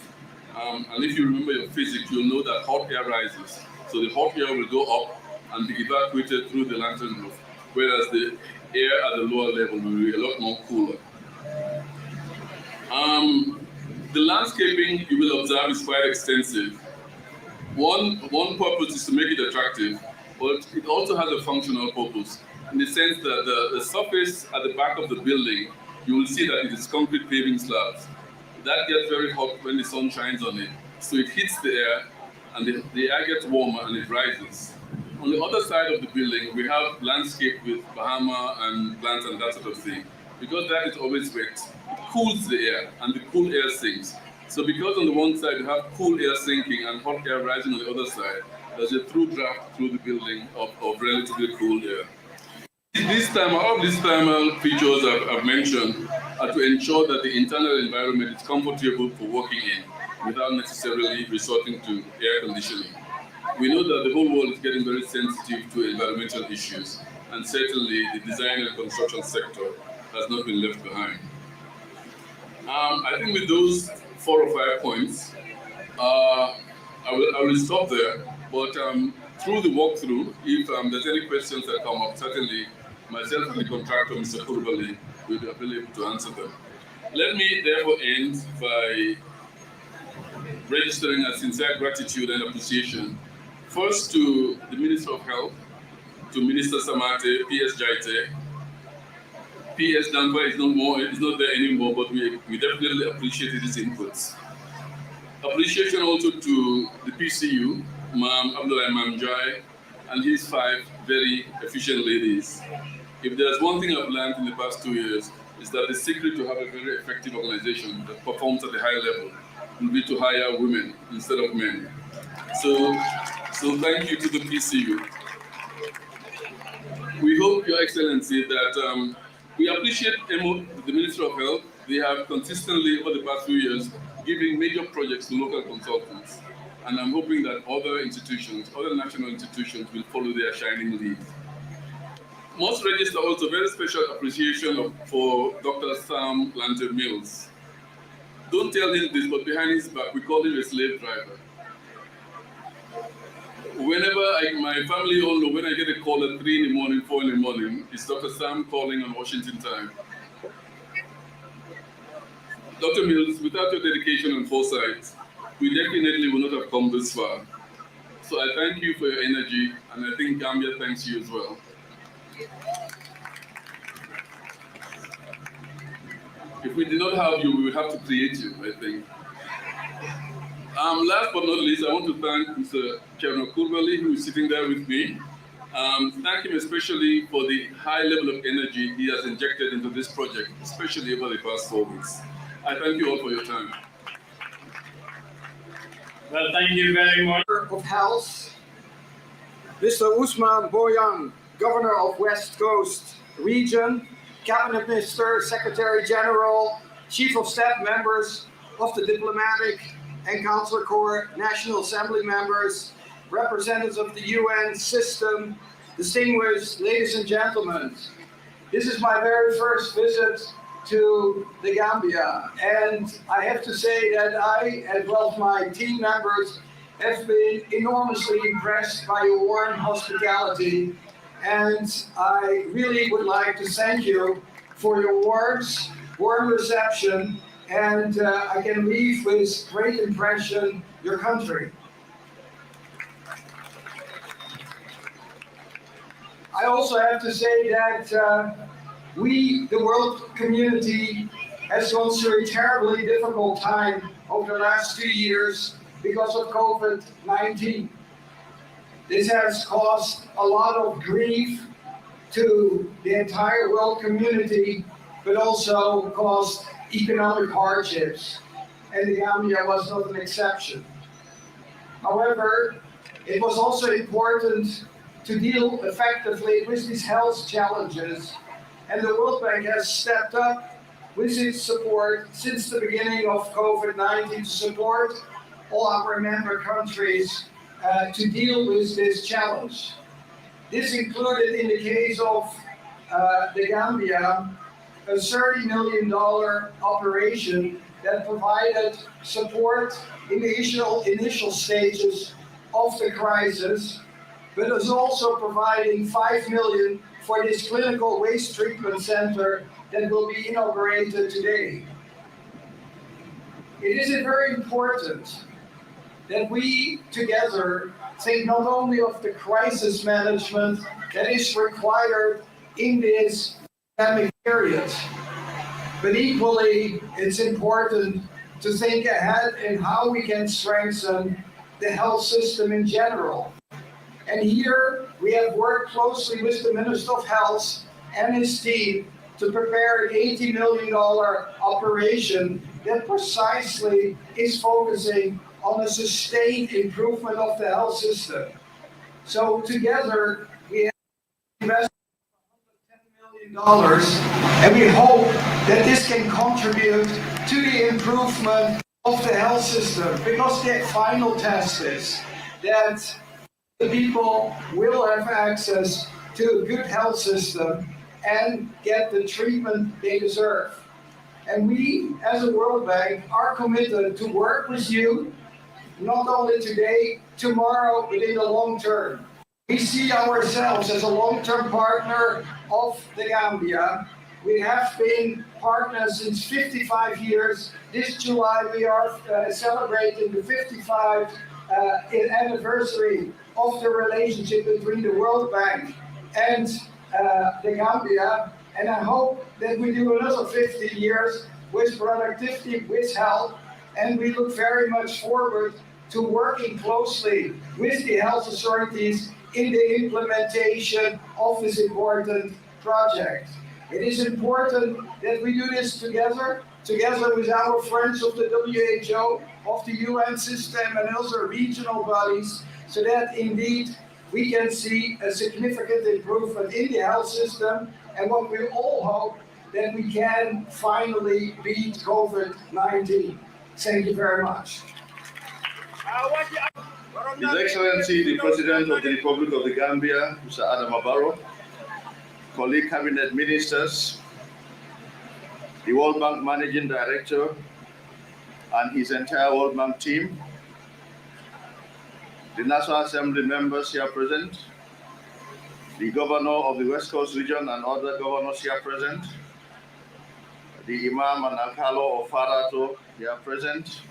And if you remember your physics, you'll know that hot air rises. So the hot air will go up and be evacuated through the lantern roof, whereas the air at the lower level will be a lot more cooler. The landscaping you will observe is quite extensive. One purpose is to make it attractive, but it also has a functional purpose in the sense that the surface at the back of the building, you will see that it is concrete paving slabs. That gets very hot when the sun shines on it. So it hits the air, and the air gets warmer and it rises. On the other side of the building, we have landscape with Bahama and plants and that sort of thing. Because that is always wet, it cools the air, and the cool air sinks. So because on the one side you have cool air sinking and hot air rising on the other side, there's a through draft through the building of relatively cool air. All these thermal features I've mentioned are to ensure that the internal environment is comfortable for working in without necessarily resorting to air conditioning. We know that the whole world is getting very sensitive to environmental issues, and certainly the design and construction sector has not been left behind. I think with those 4 or 5 points, I will stop there. But through the walkthrough, if there's any questions that come up, certainly myself and the contractor, Mr. Kurbali, will be available to answer them. Let me therefore end by registering a sincere gratitude and appreciation. First to the Minister of Health, to Minister Samate, PS Jaite. PS Danva is not there anymore, but we definitely appreciated his inputs. Appreciation also to the PCU, Ma'am Abdullah Mamjai, and his 5 very efficient ladies. If there's one thing I've learned in the past 2 years, is that the secret to have a very effective organization that performs at a high level will be to hire women instead of men. So thank you to the PCU. We hope, Your Excellency, that we appreciate the Minister of Health. They have consistently, over the past few years, given major projects to local consultants. And I'm hoping that other institutions, other national institutions will follow their shining lead. Must register also very special appreciation for Dr. Sam Lante Mills. Don't tell him this, but behind his back, we call him a slave driver. Whenever my family all know, when I get a call at 3 in the morning, 4 in the morning, it's Dr. Sam calling on Washington time. Dr. Mills, without your dedication and foresight, we definitely would not have come this far. So I thank you for your energy, and I think Gambia thanks you as well. If we did not have you, we would have to create you, I think. Last but not least, I want to thank Mr. Chairman Kurbali, who is sitting there with me. Thank him especially for the high level of energy he has injected into this project, especially over the past 4 weeks. I thank you all for your time. Well, thank you very much. Of Health, Mr. Usman Boyan, Governor of West Coast Region, Cabinet Minister, Secretary General, Chief of Staff members of the Diplomatic and Consular Corps, National Assembly members, representatives of the UN system, distinguished ladies and gentlemen. This is my very first visit to the Gambia. And I have to say that I, as well as my team members, have been enormously impressed by your warm hospitality. And I really would like to thank you for your words, warm reception, and I can leave with great impression your country. I also have to say that we, the world community, has gone through a terribly difficult time over the last 2 years because of COVID-19. This has caused a lot of grief to the entire world community, but also caused economic hardships, and the Gambia was not an exception. However, it was also important to deal effectively with these health challenges, and the World Bank has stepped up with its support since the beginning of COVID-19 to support all our member countries to deal with this challenge. This included, in the case of the Gambia, a $30 million operation that provided support in the initial stages of the crisis, but is also providing $5 million for this clinical waste treatment center that will be inaugurated today. It is very important that we together think not only of the crisis management that is required in this pandemic period, but equally it's important to think ahead in how we can strengthen the health system in general. And here we have worked closely with the Minister of Health and his team to prepare an $80 million operation that precisely is focusing on a sustained improvement of the health system. So together we have invested $110 million, and we hope that this can contribute to the improvement of the health system, because the final test is that the people will have access to a good health system and get the treatment they deserve. And we, as a World Bank, are committed to work with you, not only today, tomorrow, but in the long term. We see ourselves as a long-term partner of the Gambia. We have been partners since 55 years. This July, we are celebrating the 55th anniversary of the relationship between the World Bank and the Gambia. And I hope that we do another 50 years with productivity, with health, and we look very much forward to working closely with the health authorities in the implementation of this important project. It is important that we do this together with our friends of the WHO, of the UN system, and also regional bodies, so that indeed we can see a significant improvement in the health system, and what we all hope, that we can finally beat COVID-19. Thank you very much. His Excellency, the President of the Republic of the Gambia, Mr. Adama Barrow, colleague cabinet ministers, the World Bank Managing Director, and his entire World Bank team, the National Assembly members here present, the Governor of the West Coast region and other governors here present, the Imam and Alcalo of Farato here present,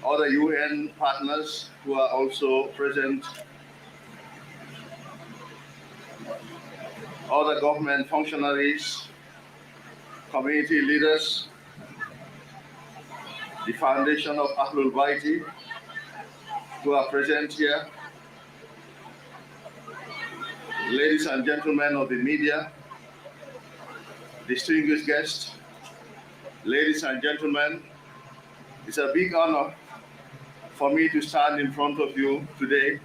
other UN partners who are also present, other government functionaries, community leaders, the Foundation of Ahlul Baiti who are present here, ladies and gentlemen of the media, distinguished guests, ladies and gentlemen, it's a big honor for me to stand in front of you today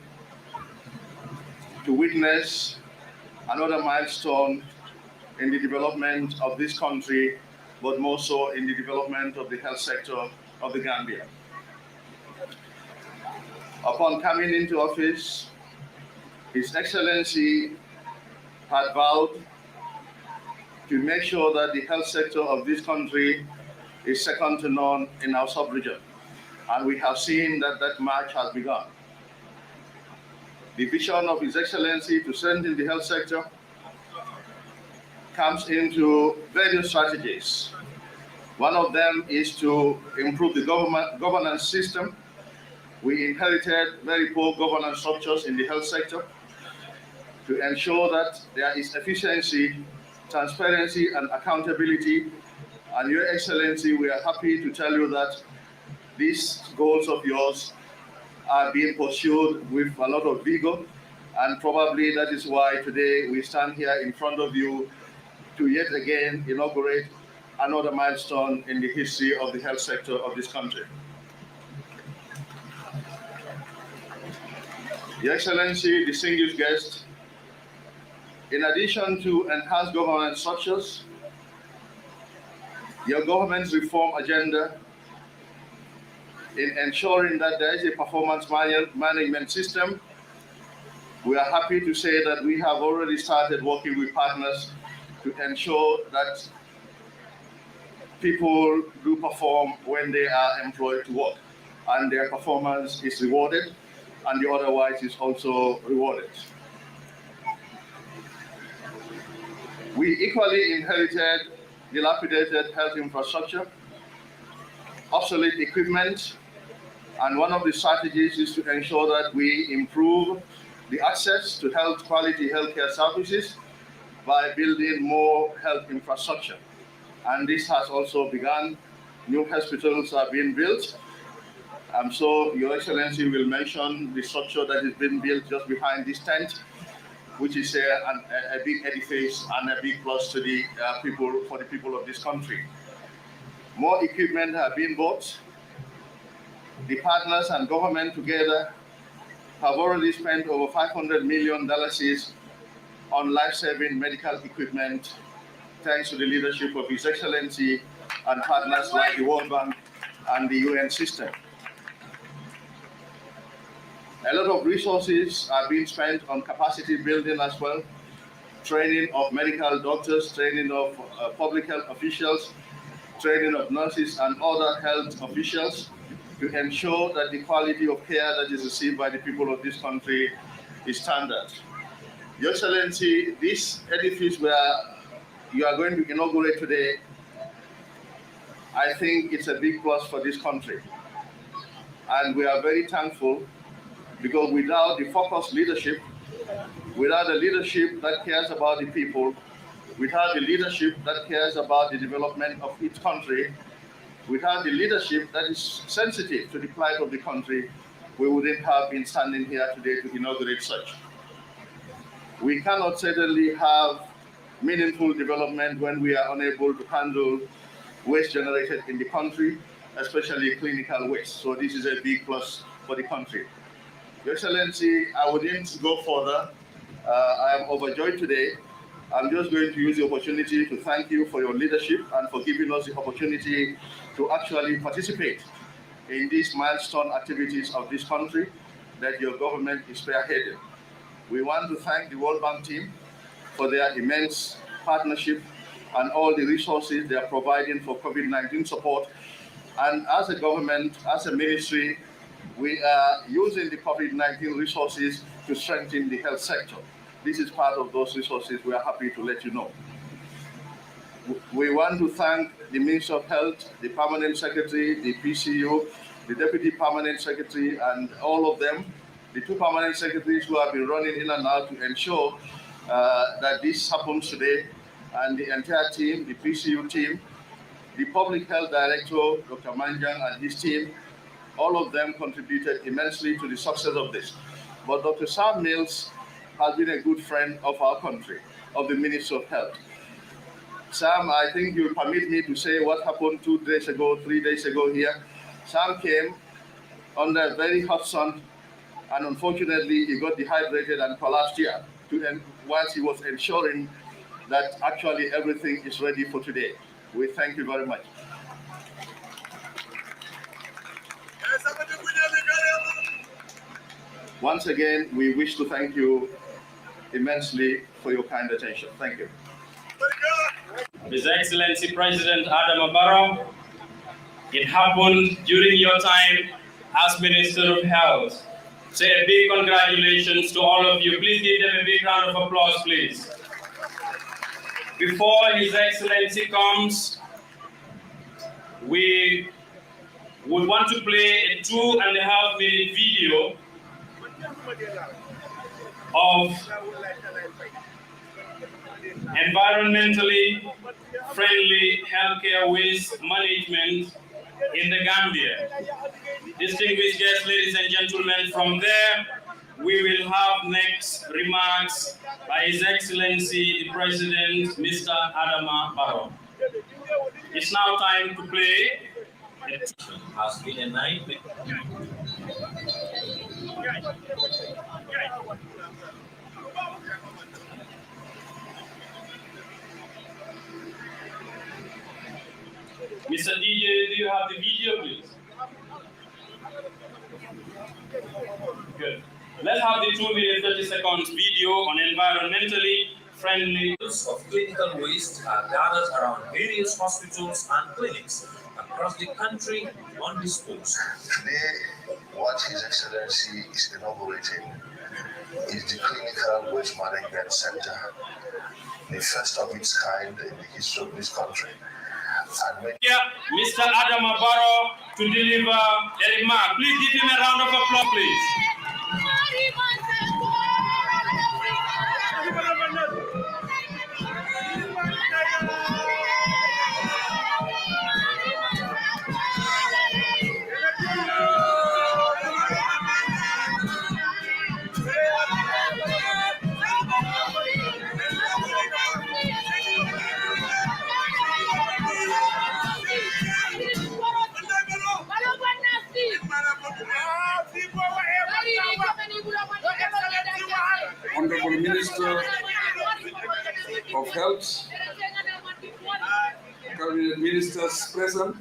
to witness another milestone in the development of this country, but more so in the development of the health sector of the Gambia. Upon coming into office, His Excellency had vowed to make sure that the health sector of this country is second to none in our sub-region. And we have seen that that march has begun. The vision of His Excellency to strengthen the health sector comes into various strategies. One of them is to improve the governance system. We inherited very poor governance structures in the health sector. To ensure that there is efficiency, transparency, and accountability. And Your Excellency, we are happy to tell you that these goals of yours are being pursued with a lot of vigor, and probably that is why today we stand here in front of you to yet again inaugurate another milestone in the history of the health sector of this country. Your Excellency, distinguished guests, in addition to enhanced governance structures, your government's reform agenda in ensuring that there is a performance management system, we are happy to say that we have already started working with partners to ensure that people do perform when they are employed to work, and their performance is rewarded, and the otherwise is also rewarded. We equally inherited dilapidated health infrastructure, obsolete equipment, and one of the strategies is to ensure that we improve the access to quality healthcare services by building more health infrastructure. And this has also begun. New hospitals are being built. So Your Excellency will mention the structure that is being built just behind this tent, which is a big edifice and a big plus to the people of this country. More equipment have been bought. The partners and government together have already spent over $500 million on life-saving medical equipment, thanks to the leadership of His Excellency and partners like the World Bank and the UN system. A lot of resources are being spent on capacity building as well, training of medical doctors, training of public health officials, training of nurses and other health officials to ensure that the quality of care that is received by the people of this country is standard. Your Excellency, this edifice where you are going to inaugurate today, I think it's a big plus for this country. And we are very thankful, because without the focused leadership, without the leadership that cares about the people, without the leadership that cares about the development of each country, without the leadership that is sensitive to the plight of the country, we wouldn't have been standing here today to inaugurate such. We cannot certainly have meaningful development when we are unable to handle waste generated in the country, especially clinical waste. So this is a big plus for the country. Your Excellency, I wouldn't go further. I am overjoyed today. I'm just going to use the opportunity to thank you for your leadership and for giving us the opportunity to actually participate in these milestone activities of this country that your government is spearheading. We want to thank the World Bank team for their immense partnership and all the resources they are providing for COVID-19 support. And as a government, as a ministry, we are using the COVID-19 resources to strengthen the health sector. This is part of those resources. We are happy to let you know. We want to thank the Minister of Health, the Permanent Secretary, the PCU, the Deputy Permanent Secretary, and all of them, the two Permanent Secretaries who have been running in and out to ensure that this happens today, and the entire team, the PCU team, the Public Health Director, Dr. Manjang, and his team. All of them contributed immensely to the success of this. But Dr. Sam Mills has been a good friend of our country, of the Minister of Health. Sam, I think you'll permit me to say what happened 2 days ago, 3 days ago here. Sam came under a very hot sun, and unfortunately he got dehydrated and collapsed here whilst he was ensuring that actually everything is ready for today. We thank you very much. Once again, we wish to thank you immensely for your kind attention. Thank you. His Excellency President Adam Barrow, it happened during your time as Minister of Health. Say a big congratulations to all of you. Please give them a big round of applause, please. Before His Excellency comes, we would want to play a 2.5-minute video of environmentally friendly healthcare waste management in the Gambia. Distinguished guests, ladies and gentlemen, from there, we will have next remarks by His Excellency the President, Mr. Adama Barrow. It's now time to play. It has been a nightmare. Mr. DJ, do you have the video, please? Good. Let's have the 2 minute 30 seconds video on environmentally friendly Use of clinical waste are gathered around various hospitals and clinics across the country undisposed. Today, what His Excellency is inaugurating is the Clinical Waste Management Center, the first of its kind in the history of this country. Mr. Adama Barrow to deliver a remark. Please give him a round of applause, please. Honorable Minister of Health, Cabinet Ministers present,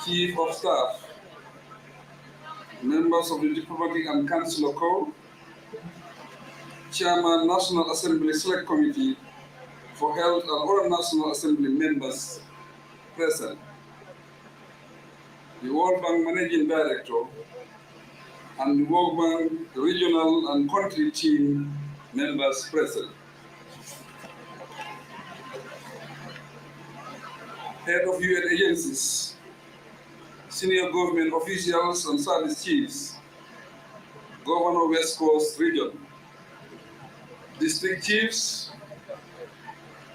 Chief of Staff, members of the Diplomatic and Consular Corps, Chairman National Assembly Select Committee for Health and other National Assembly members present, the World Bank Managing Director, and the World Bank regional and country team members present. Head of UN agencies, senior government officials and service chiefs, Governor West Coast Region, district chiefs,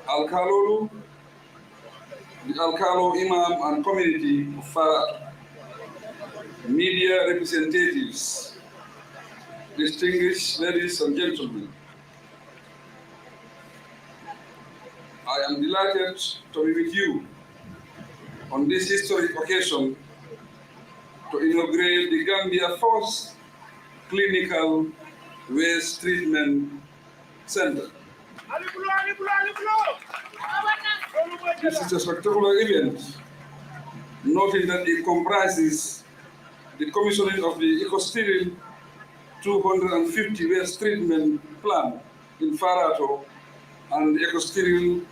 Alkalolu, the Alkalo Imam and community of Farah, media representatives, distinguished ladies and gentlemen. I am delighted to be with you on this historic occasion to inaugurate the Gambia first clinical waste treatment center. This is a spectacular event, noting that it comprises the commissioning of the EcoSterile 250 waste treatment plant in Farato and the EcoSterile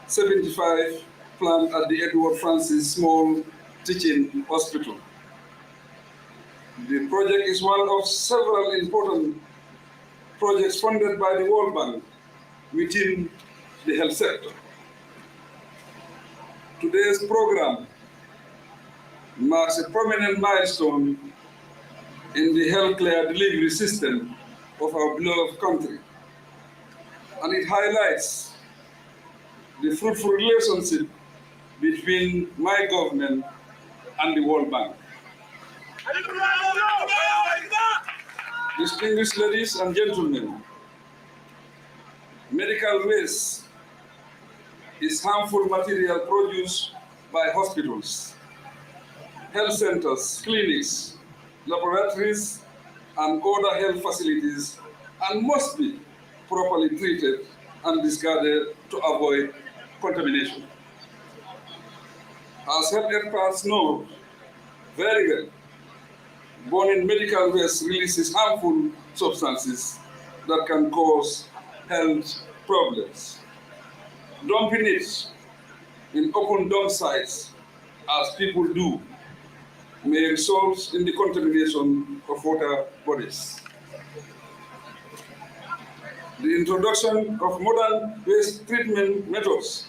75 plant at the Edward Francis Small Teaching Hospital. The project is one of several important projects funded by the World Bank within the health sector. Today's program marks a prominent milestone in the healthcare delivery system of our beloved country, and it highlights the fruitful relationship between my government and the World Bank. Distinguished ladies and gentlemen, medical waste is harmful material produced by hospitals, health centers, clinics, laboratories, and other health facilities, and must be properly treated and discarded to avoid contamination. As health experts know very well, burning medical waste releases harmful substances that can cause health problems. Dumping it in open dump sites, as people do, may result in the contamination of water bodies. The introduction of modern waste treatment methods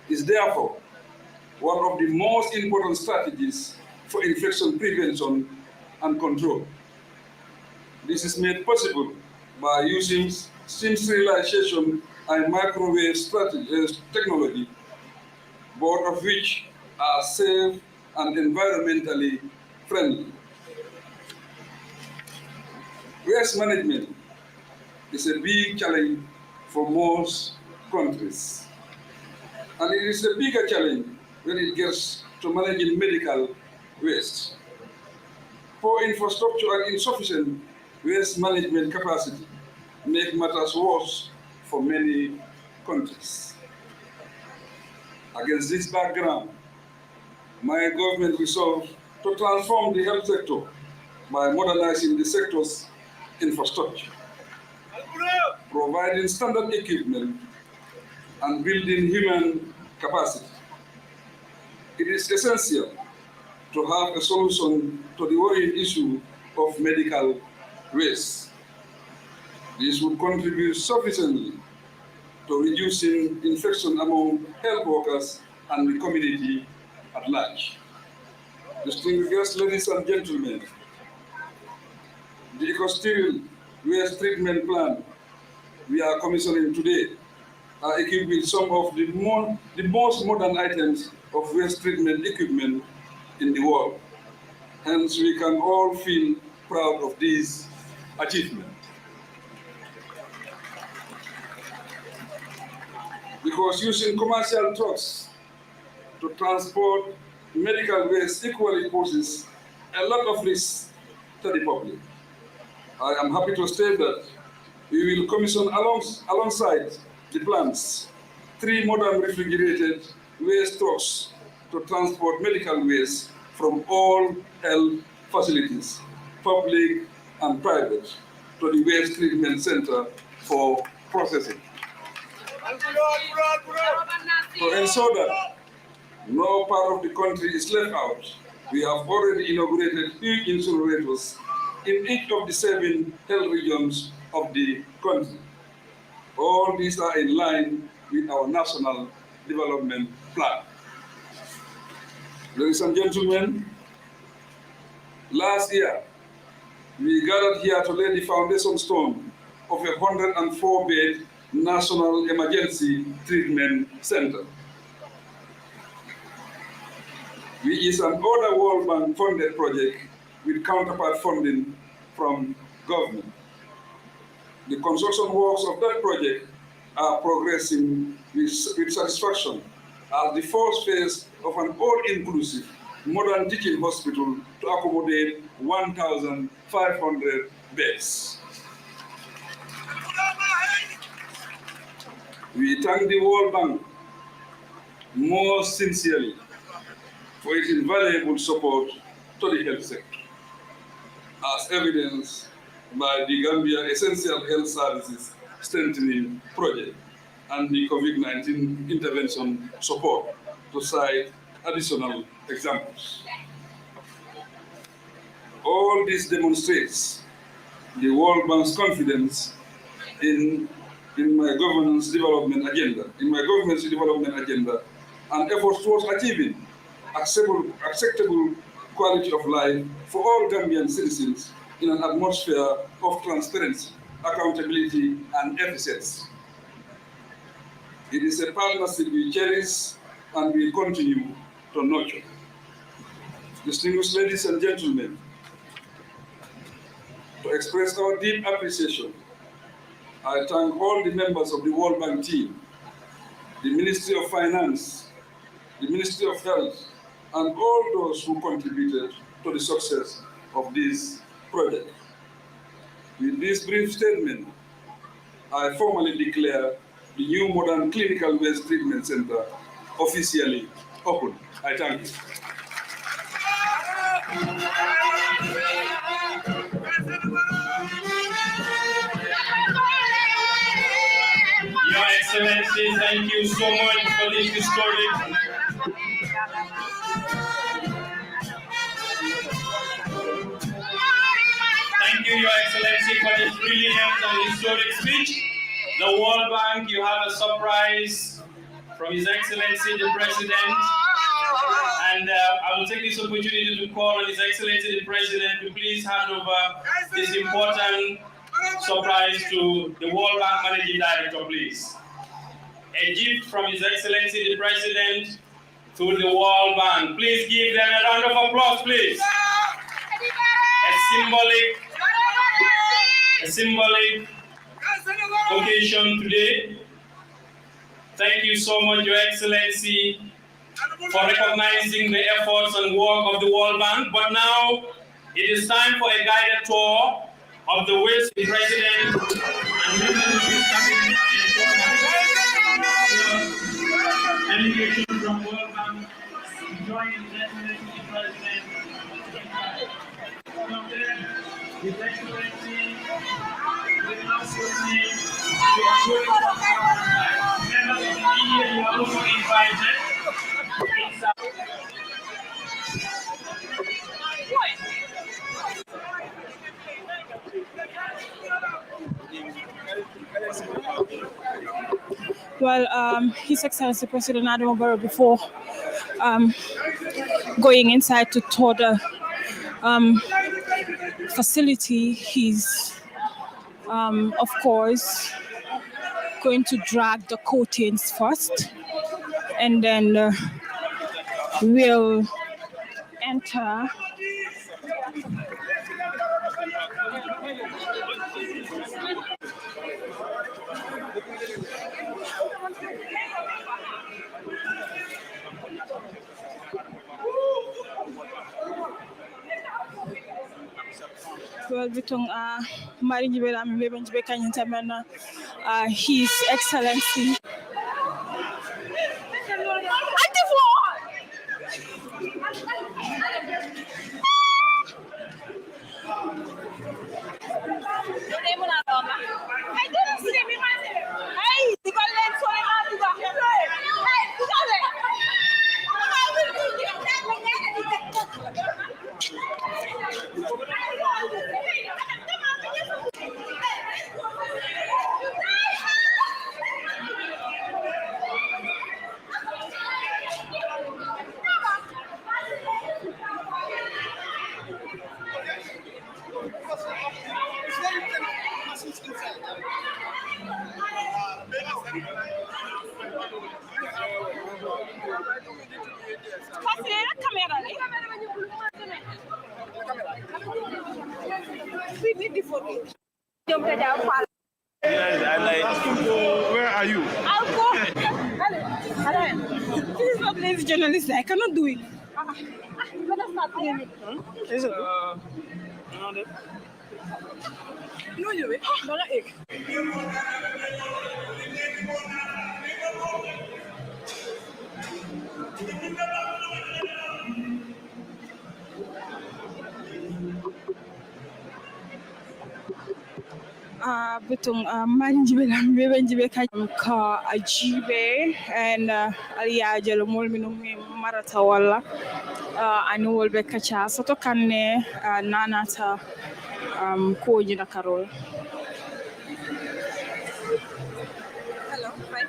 is therefore one of the most important strategies for infection prevention and control. This is made possible by using steam sterilization and microwave technology, both of which are safe and environmentally friendly. Waste management is a big challenge for most countries. And it is a bigger challenge when it gets to managing medical waste. Poor infrastructure and insufficient waste management capacity make matters worse for many countries. Against this background, my government resolved to transform the health sector by modernizing the sector's infrastructure, providing standard equipment, and building human capacity. It is essential to have a solution to the worrying issue of medical waste. This would contribute sufficiently to reducing infection among health workers and the community at large. Distinguished guests, ladies and gentlemen, the eco-sterile waste treatment plant we are commissioning today are equipped with some of the most modern items of waste treatment equipment in the world. Hence, we can all feel proud of this achievement. Because using commercial trucks to transport medical waste equally poses a lot of risk to the public. I am happy to state that we will commission alongside the plants 3 modern refrigerated waste trucks to transport medical waste from all health facilities, public and private, to the waste treatment center for processing. To ensure that no part of the country is left out, we have already inaugurated huge incinerators in each of the 7 health regions of the country. All these are in line with our national development plan. Ladies and gentlemen, last year, we gathered here to lay the foundation stone of a 104-bed National Emergency Treatment Center, which is an other World Bank funded project with counterpart funding from government. The construction works of that project are progressing with satisfaction as the first phase of an all-inclusive modern teaching hospital to accommodate 1,500 beds. We thank the World Bank most sincerely for its invaluable support to the health sector, as evidenced by the Gambia Essential Health Services Strengthening Project and the COVID-19 intervention support, to cite additional examples. All this demonstrates the World Bank's confidence in my government's development agenda, and efforts towards achieving acceptable quality of life for all Gambian citizens in an atmosphere of transparency, accountability, and efficiency. It is a partnership we cherish and we continue to nurture. Distinguished ladies and gentlemen, to express our deep appreciation, I thank all the members of the World Bank team, the Ministry of Finance, the Ministry of Health, and all those who contributed to the success of this project. With this brief statement, I formally declare the new modern clinical waste treatment center officially open. I thank you. Your Excellency, thank you so much for this historic. Thank you, Your Excellency, for this brilliant and historic speech. The World Bank, you have a surprise from His Excellency the President. And I will take this opportunity to call on His Excellency the President to please hand over this important surprise to the World Bank Managing Director, please. A gift from His Excellency the President to the World Bank. Please give them a round of applause, please. A symbolic occasion today. Thank you so much, Your Excellency, for recognizing the efforts and work of the World Bank. But now it is time for a guided tour of the ways the President and members of his cabinet delegation from World Bank join His Excellency the President. From there, His Excellency will now proceed to a members of the media, you are also invited. Well, His Excellency President Adama Barrow, before going inside to tour the facility, he's of course going to drag the curtains first, and then we'll enter well bitong mari jibe am be ban jibe kanyin tamana His Excellency Where are you? I'll go. This is not lazy journalist. I cannot do it. Let us start doing it. Is it? No, you wait. Don't egg. Betong manjibe la bebenjibe ka ajibe and aliya jelo mol minum marata wala anu wolbe kacha soto kanne nanata ko jina karol. Hello, hi.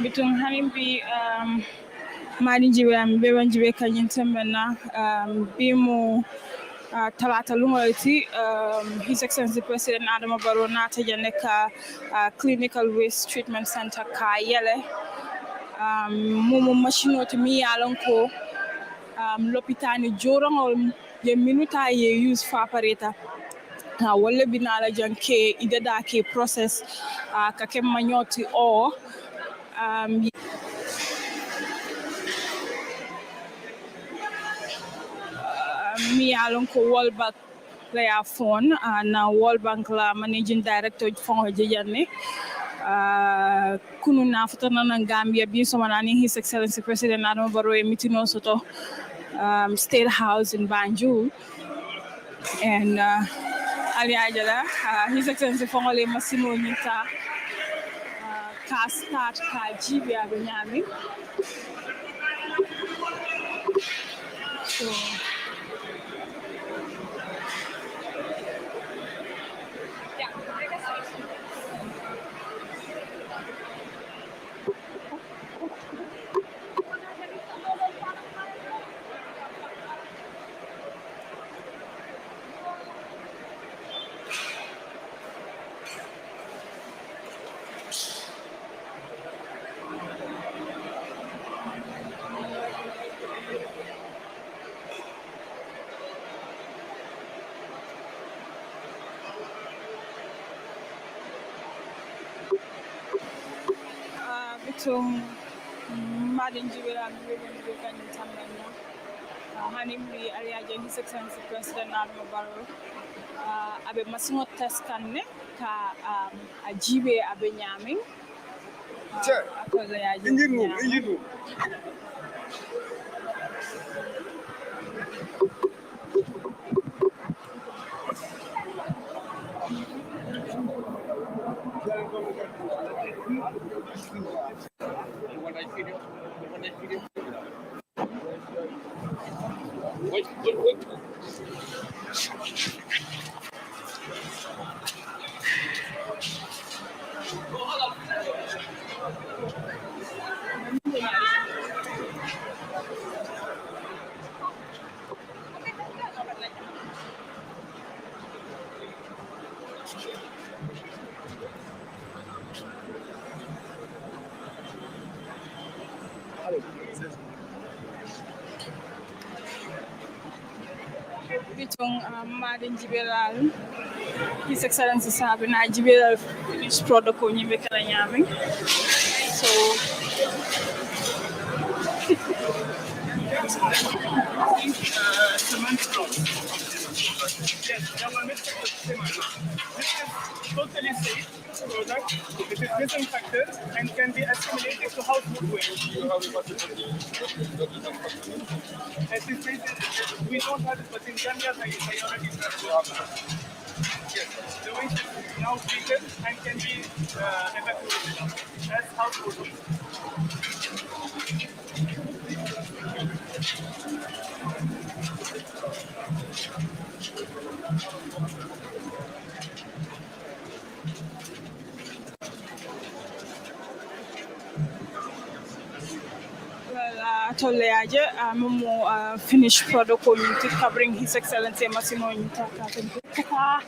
Bitung hanim bi mani jibe am be wan jibe kanyin temena bimu talata lungolti His Excellency President Adama Barrow nata janeka clinical waste treatment center ka yele mumu machine oti mi yalon ko lopitani jorongol ye minuta ye use fa pareta wala binala janke ideda ke process ka kem manyoti o mi alon ko World Player Phone na World Bank la managing director fon jejanne kunu na futana na Gambia bi so manani His Excellency President Adama Barrow e mitino soto State House in Banjul and Ali Ajala His Excellency Fongole Masimo Nita ka start ka jibe abenyami so bitung madin jibira bibe kanyin tamena hanim bi aliaje His Excellency President Adama Barrow abe masingo test kanne ka ajibe abe nyaming akoze ya injiru Wait. bitung madin jibelal His Excellency Sabina jibelal finished product ko nyimbe kala nyaming so cement block. Yes, now I'm mixing with cement. This is totally safe product. It is disinfected and can be assimilated to household waste. As you said, we don't have it, but in Gambia, I already have. Yes, the waste is now treated and can be evacuated as household waste. Toleaje momo finished product ko nyinti covering His Excellency Massimo Nyita ka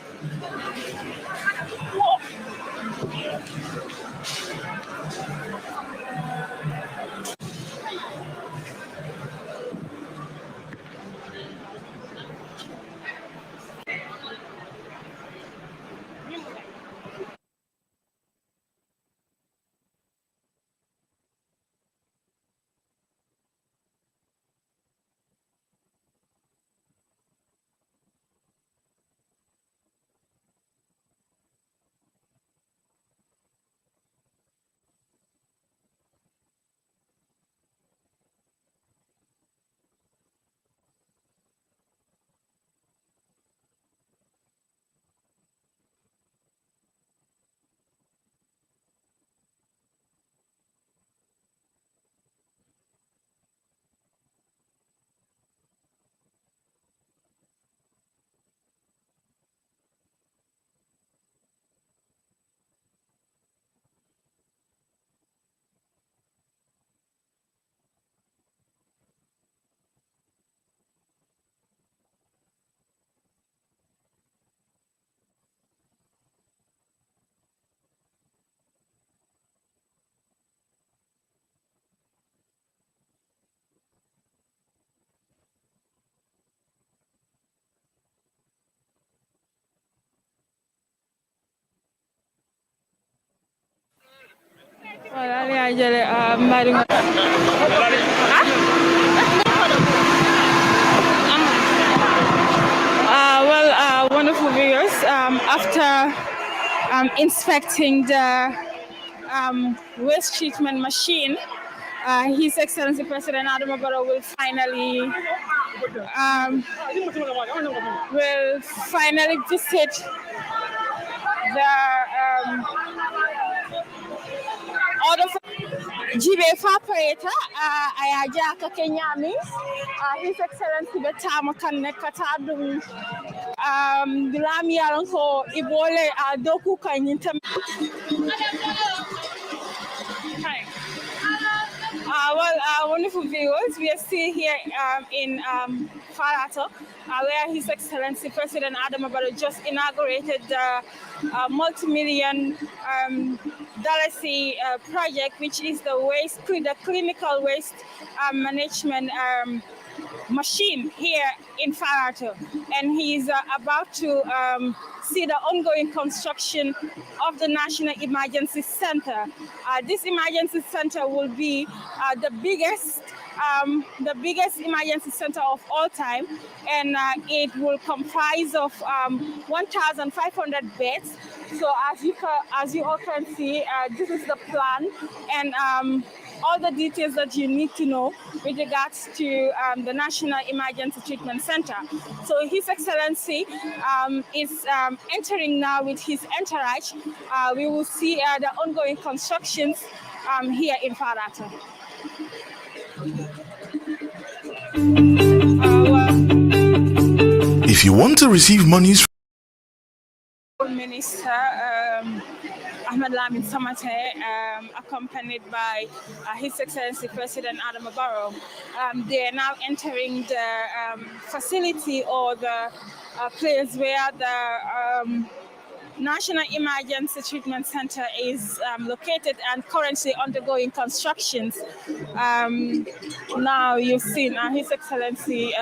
Wonderful viewers. After inspecting the waste treatment machine, His Excellency President Adama Barrow will finally visit the order for Jibe Fapareta, Ayaja Kenyami, His Excellency Betama Kanekatadum, Dilami Alonso, Ibole, Doku Kanyintam. Wonderful viewers, we are still here in Farato, where His Excellency President Adama Barrow just inaugurated the multi-million dollar project, which is the clinical waste management machine here in Farato, and he's about to see the ongoing construction of the National Emergency Center. This emergency center will be the biggest emergency center of all time, and it will comprise of 1,500 beds. So as you all can see, this is the plan, and all the details that you need to know with regards to the National Emergency Treatment Center. So His Excellency is entering now with his entourage. We will see the ongoing constructions here in Farato. If you want to receive monies Minister Ahmed Lamin Samate, accompanied by His Excellency President Adama Barrow, they are now entering the facility or the place where the National Emergency Treatment Center is located and currently undergoing constructions. Now you've seen His Excellency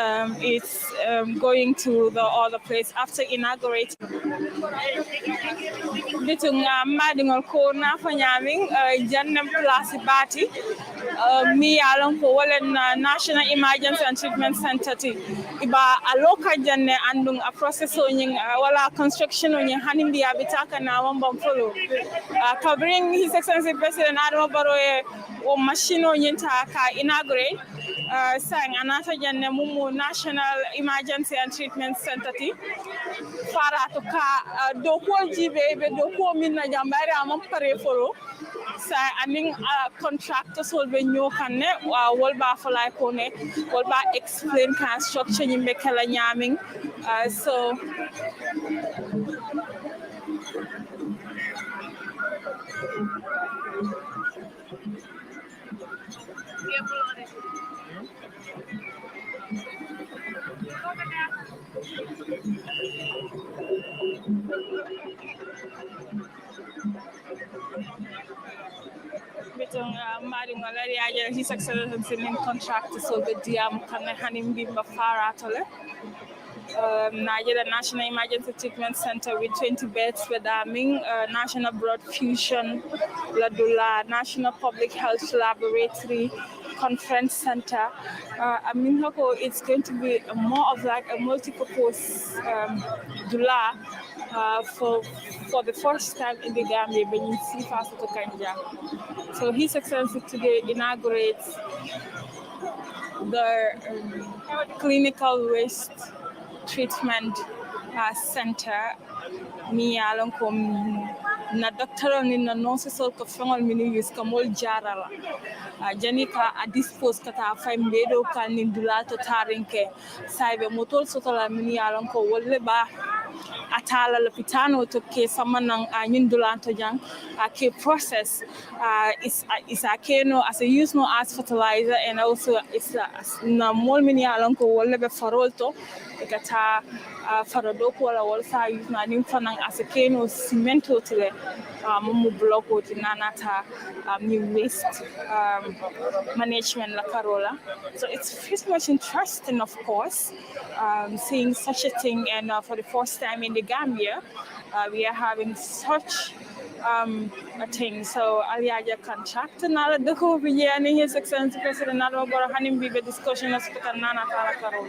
is going to the other place after inaugurating. Bitung madingol ko na fanyaming jannem place bati mi alon ko wolen National Emergency and Treatment Center ti iba aloka janne andung a process onying wala construction onying hanimbi abitaka na wambam follow covering His Excellency President Adama Barrow o machine onying ta ka inaugurate sang anata janne mumu National Emergency and Treatment Center ti Farato ka doko jibe be doko minna jambare amam pare folo sa aning contractors will be new kanne wolba folay kone wolba explain construction yimbe kala nyaming so Bitong mari ngolari aja His Excellency in contract so be diam kanne hanim bimba Faratole. Nigeria National Emergency Treatment Center with 20 beds with National Blood Fusion, Ladula, National Public Health Laboratory, Conference Center. It's going to be more of like a multi-purpose Dula for the first time in the Gambia, Benin Sifa Kanja. So His Excellency today inaugurates the clinical waste treatment center mi yalon ko na doctor ni na non so ko fengol mi use ko mol jarala janika a dispose kata fay mbedo kan ni dulato tarinke saybe motol sotola mi yalon ko wolle ba atala lopitano to ke samanang nyin dulanto jang ke process is a keno as a use no as fertilizer, and also it's na mol mi yalon ko wolle be farolto kata faradoko wala wala sa use na nim fanang as a keno cemento tile mumu blocko tinanata mi waste management la carola. So it's pretty much interesting, of course, seeing such a thing, and for the first time in the Gambia we are having such a thing. So aliaja contract na the ko vijani His Excellency President Adama Barrow hanim bibe discussion na speaker nana kala karo.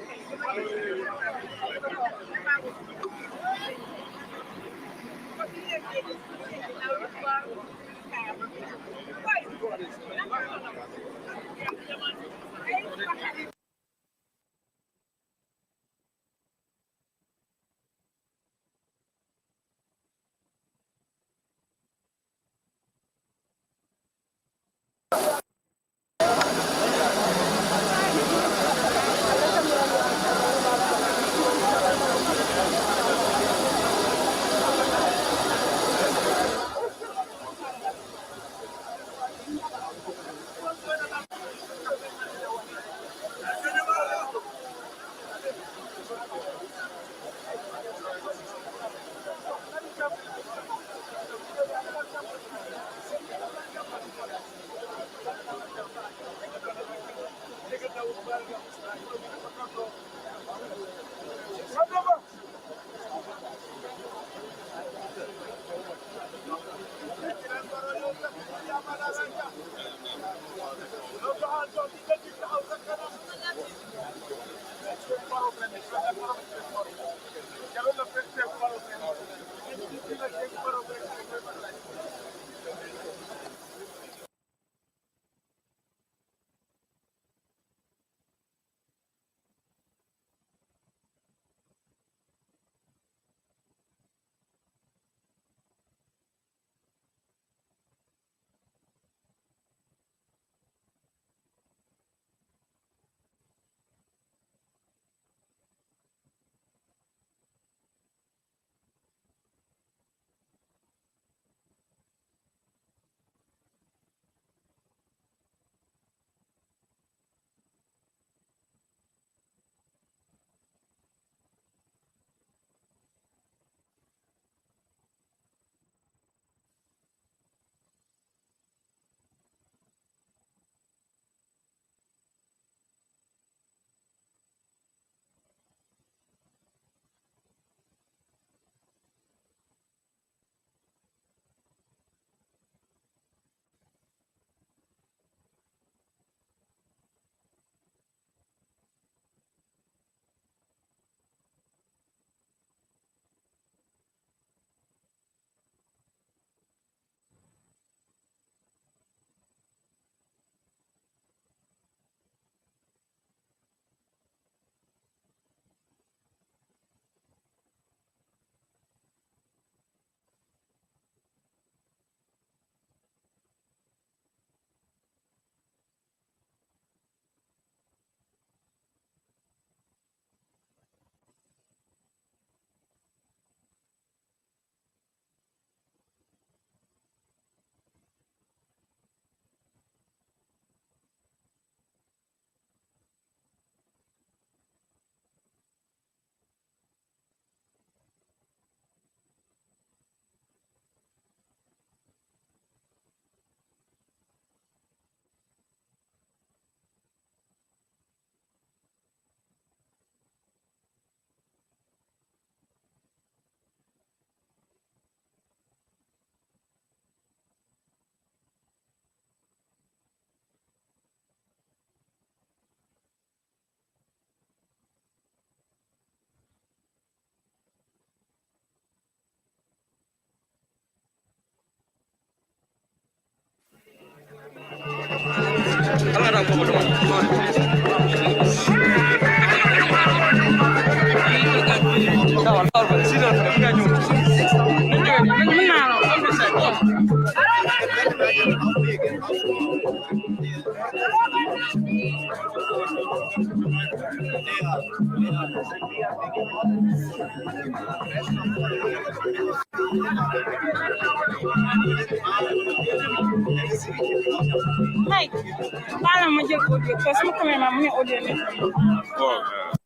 Mike,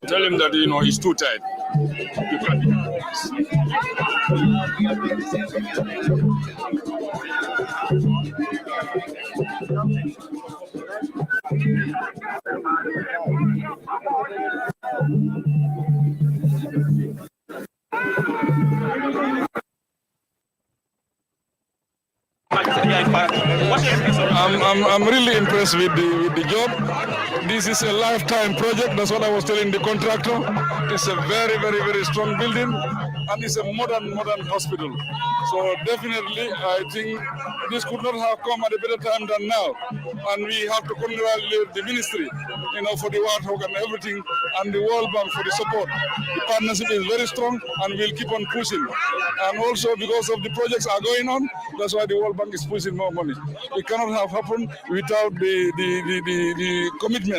tell him that he's too tight. You can't. I'm really impressed with the job. This is a lifetime project. That's what I was telling the contractor. It's a very, very, very strong building, and it's a modern hospital. So definitely, I think this could not have come at a better time than now. And we have to congratulate the ministry, for the work and everything, and the World Bank for the support. The partnership is very strong, and we'll keep on pushing. And also because of the projects are going on, that's why the World Bank is pushing more money. It cannot have happened without the commitment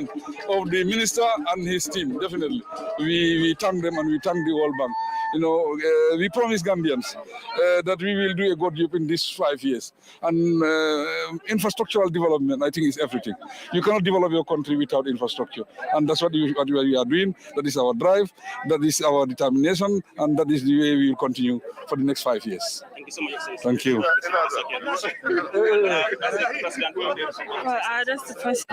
of the minister and his team. Definitely, we thank them and we thank the World Bank. We promise Gambians that we will do a good job in these 5 years. And infrastructural development, I think, is everything. You cannot develop your country without infrastructure. And that's what we are doing. That is our drive, that is our determination, and that is the way we will continue for the next 5 years. Thank you so much. Thank you. That's the first.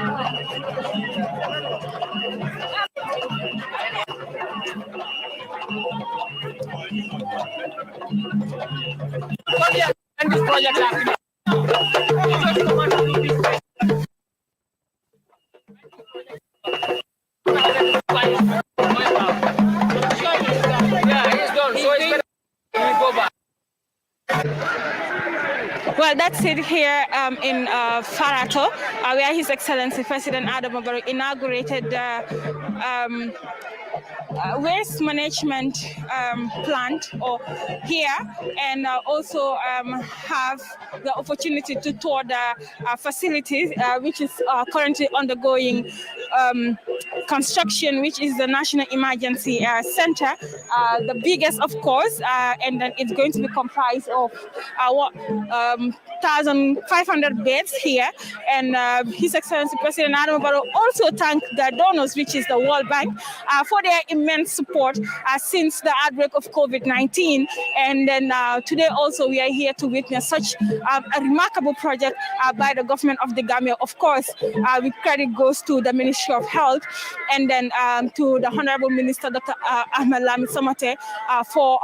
Well, that's it here in Farato, where His Excellency President Adama Barrow inaugurated the waste management plant here, and also have the opportunity to tour the facilities which is currently undergoing construction, which is the National Emergency Center, the biggest, of course, and then it's going to be comprised of 1,500 beds here. And His Excellency President Adama Barrow also thanked the donors, which is the World Bank, for their immense support since the outbreak of COVID-19. And then today also we are here to witness such a remarkable project by the government of the Gambia. Of course, with credit goes to the Ministry of Health, and then to the Honorable Minister Dr. Ahmed Lamid Samate for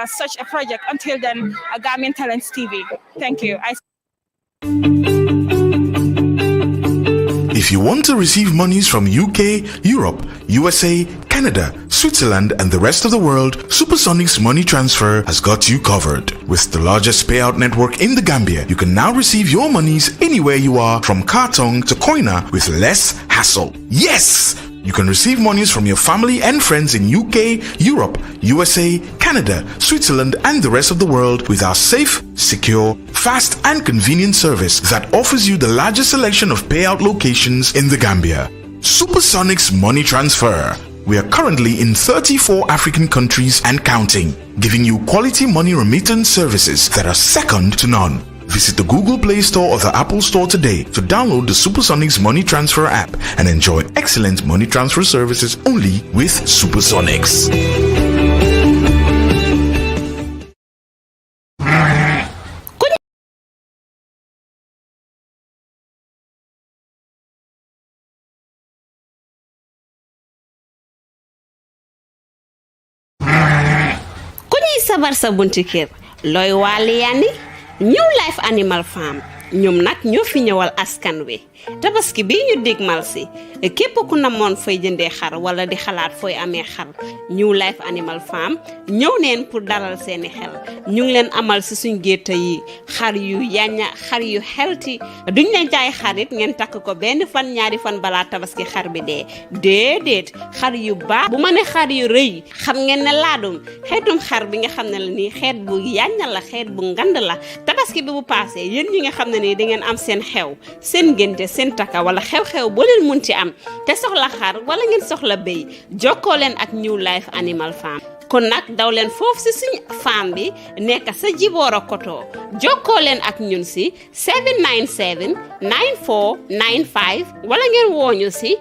such a project. Until then, Gambian Talents TV. Thank you. If you want to receive monies from UK, Europe, USA, Canada, Switzerland, and the rest of the world, Supersonic's money transfer has got you covered. With the largest payout network in the Gambia, you can now receive your monies anywhere you are, from Kartong to Koina, with less hassle. Yes! You can receive monies from your family and friends in UK, Europe, USA, Canada, Switzerland, and the rest of the world with our safe, secure, fast, and convenient service that offers you the largest selection of payout locations in the Gambia. Supersonic's money transfer. We are currently in 34 African countries and counting, giving you quality money remittance services that are second to none. Visit the Google Play Store or the Apple Store today to download the Supersonics Money Transfer app and enjoy excellent money transfer services only with Supersonics. Kuni sabar sa bunti kër looy waali yani New Life Animal Farm ñoom nag ñoo fi ñëwal askan wi tabaski bi ñu digmal si képp ku namoon fay jëndee xar wala di xalaat fooy amee xar New Life Animal Farm ñëw neen pour dalal seeni xel ñu ngi leen amal si suñ gétta yi xar yu yaña xar yu healthy duñ leen jaay xarit ngeen takk ko benn fan ñaari fan balaa tabaski xar bi dee déedéet xar yu baax bu ma ne xar yu rëy xam ngeen ne laadum xeetum xar bi nga xam ne la nii xeet bu yaña la xeet bu ngand la tabaski bi bu paasee yéen ñi nga xam ne nii da ngeen am seen xew seen ngénte seen taka wala xew-xew boo leen munti am te soxla xar wala ngeen soxla béy jokkoo leen ak New Life Animal Farm kon nag daw leen foofu si suñ farm bi nekk sa Jibooro Koto jokkoo leen ak ñun si 797 9495 wala ngeen wooñu si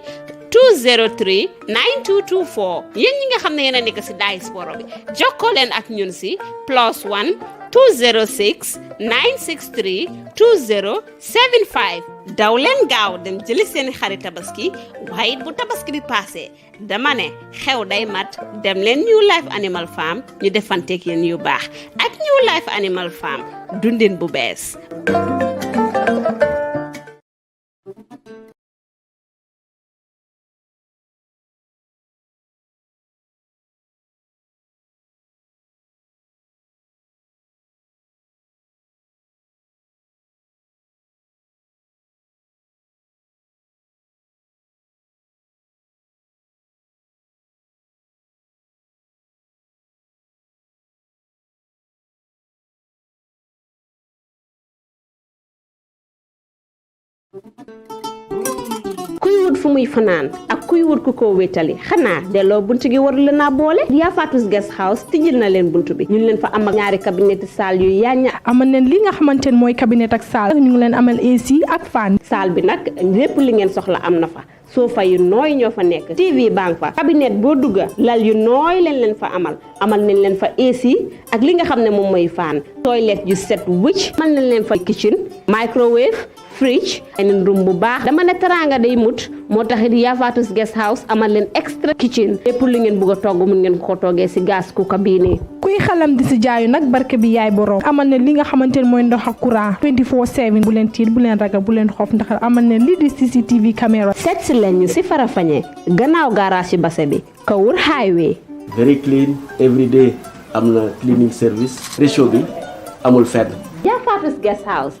203 9224 yéen ñi nga xam ne yéen a nekk si diaspora bi jokkoo leen ak ñun si +1 206 963 2075 daw leen gaaw dem jëli seen xarit tabaski waaye it bu tabaski bi passé dama ne xew day mat dem leen New Life Animal Farm ñu defanteeg yéen yu baax ak New Life Animal Farm dundin bu bees kuy wut fu muy fanaan ak kuy wut ku ko wétali xanaa delloo buntu gi war la naa boole yaa Fatou Guest House tijjil na leen buntu bi ñu leen fa am ak ñaari cabinet salle yu yaaña amal leen li nga xamante ne mooy cabinet ak salle ñu ngi leen amal AC ak fan salle bi nag lépp li ngeen soxla am na fa sofa yu nooy ñoo fa nekk TV bang fa cabinet boo dugga lal yu nooy leen fa amal nañ leen fa AC ak li nga xam ne moom mooy fan toilette yu set wicc amal nañ leen fa kitchen microwave fridge en room bu baax dama ne teranga day mut moo taxit yaa Fatou Guest House amal leen extra kitchen lépp lu ngeen bëgg a togg mun ngeen ko toggee si gas cooker bii nii kuy xalam di si jaayu nag barke bi yaay borom amal ne li nga xamante ne mooy ndox ak courant 24/7 bu leen tiit bu leen ragal bu leen xof ndax amal ne lii di CCTV caméra seet si leen ñu si Farafenni gannaaw garage ci base bi Kawur highway very clean every day am na cleaning service ratio bi amul fenn yaa Fatou Guest House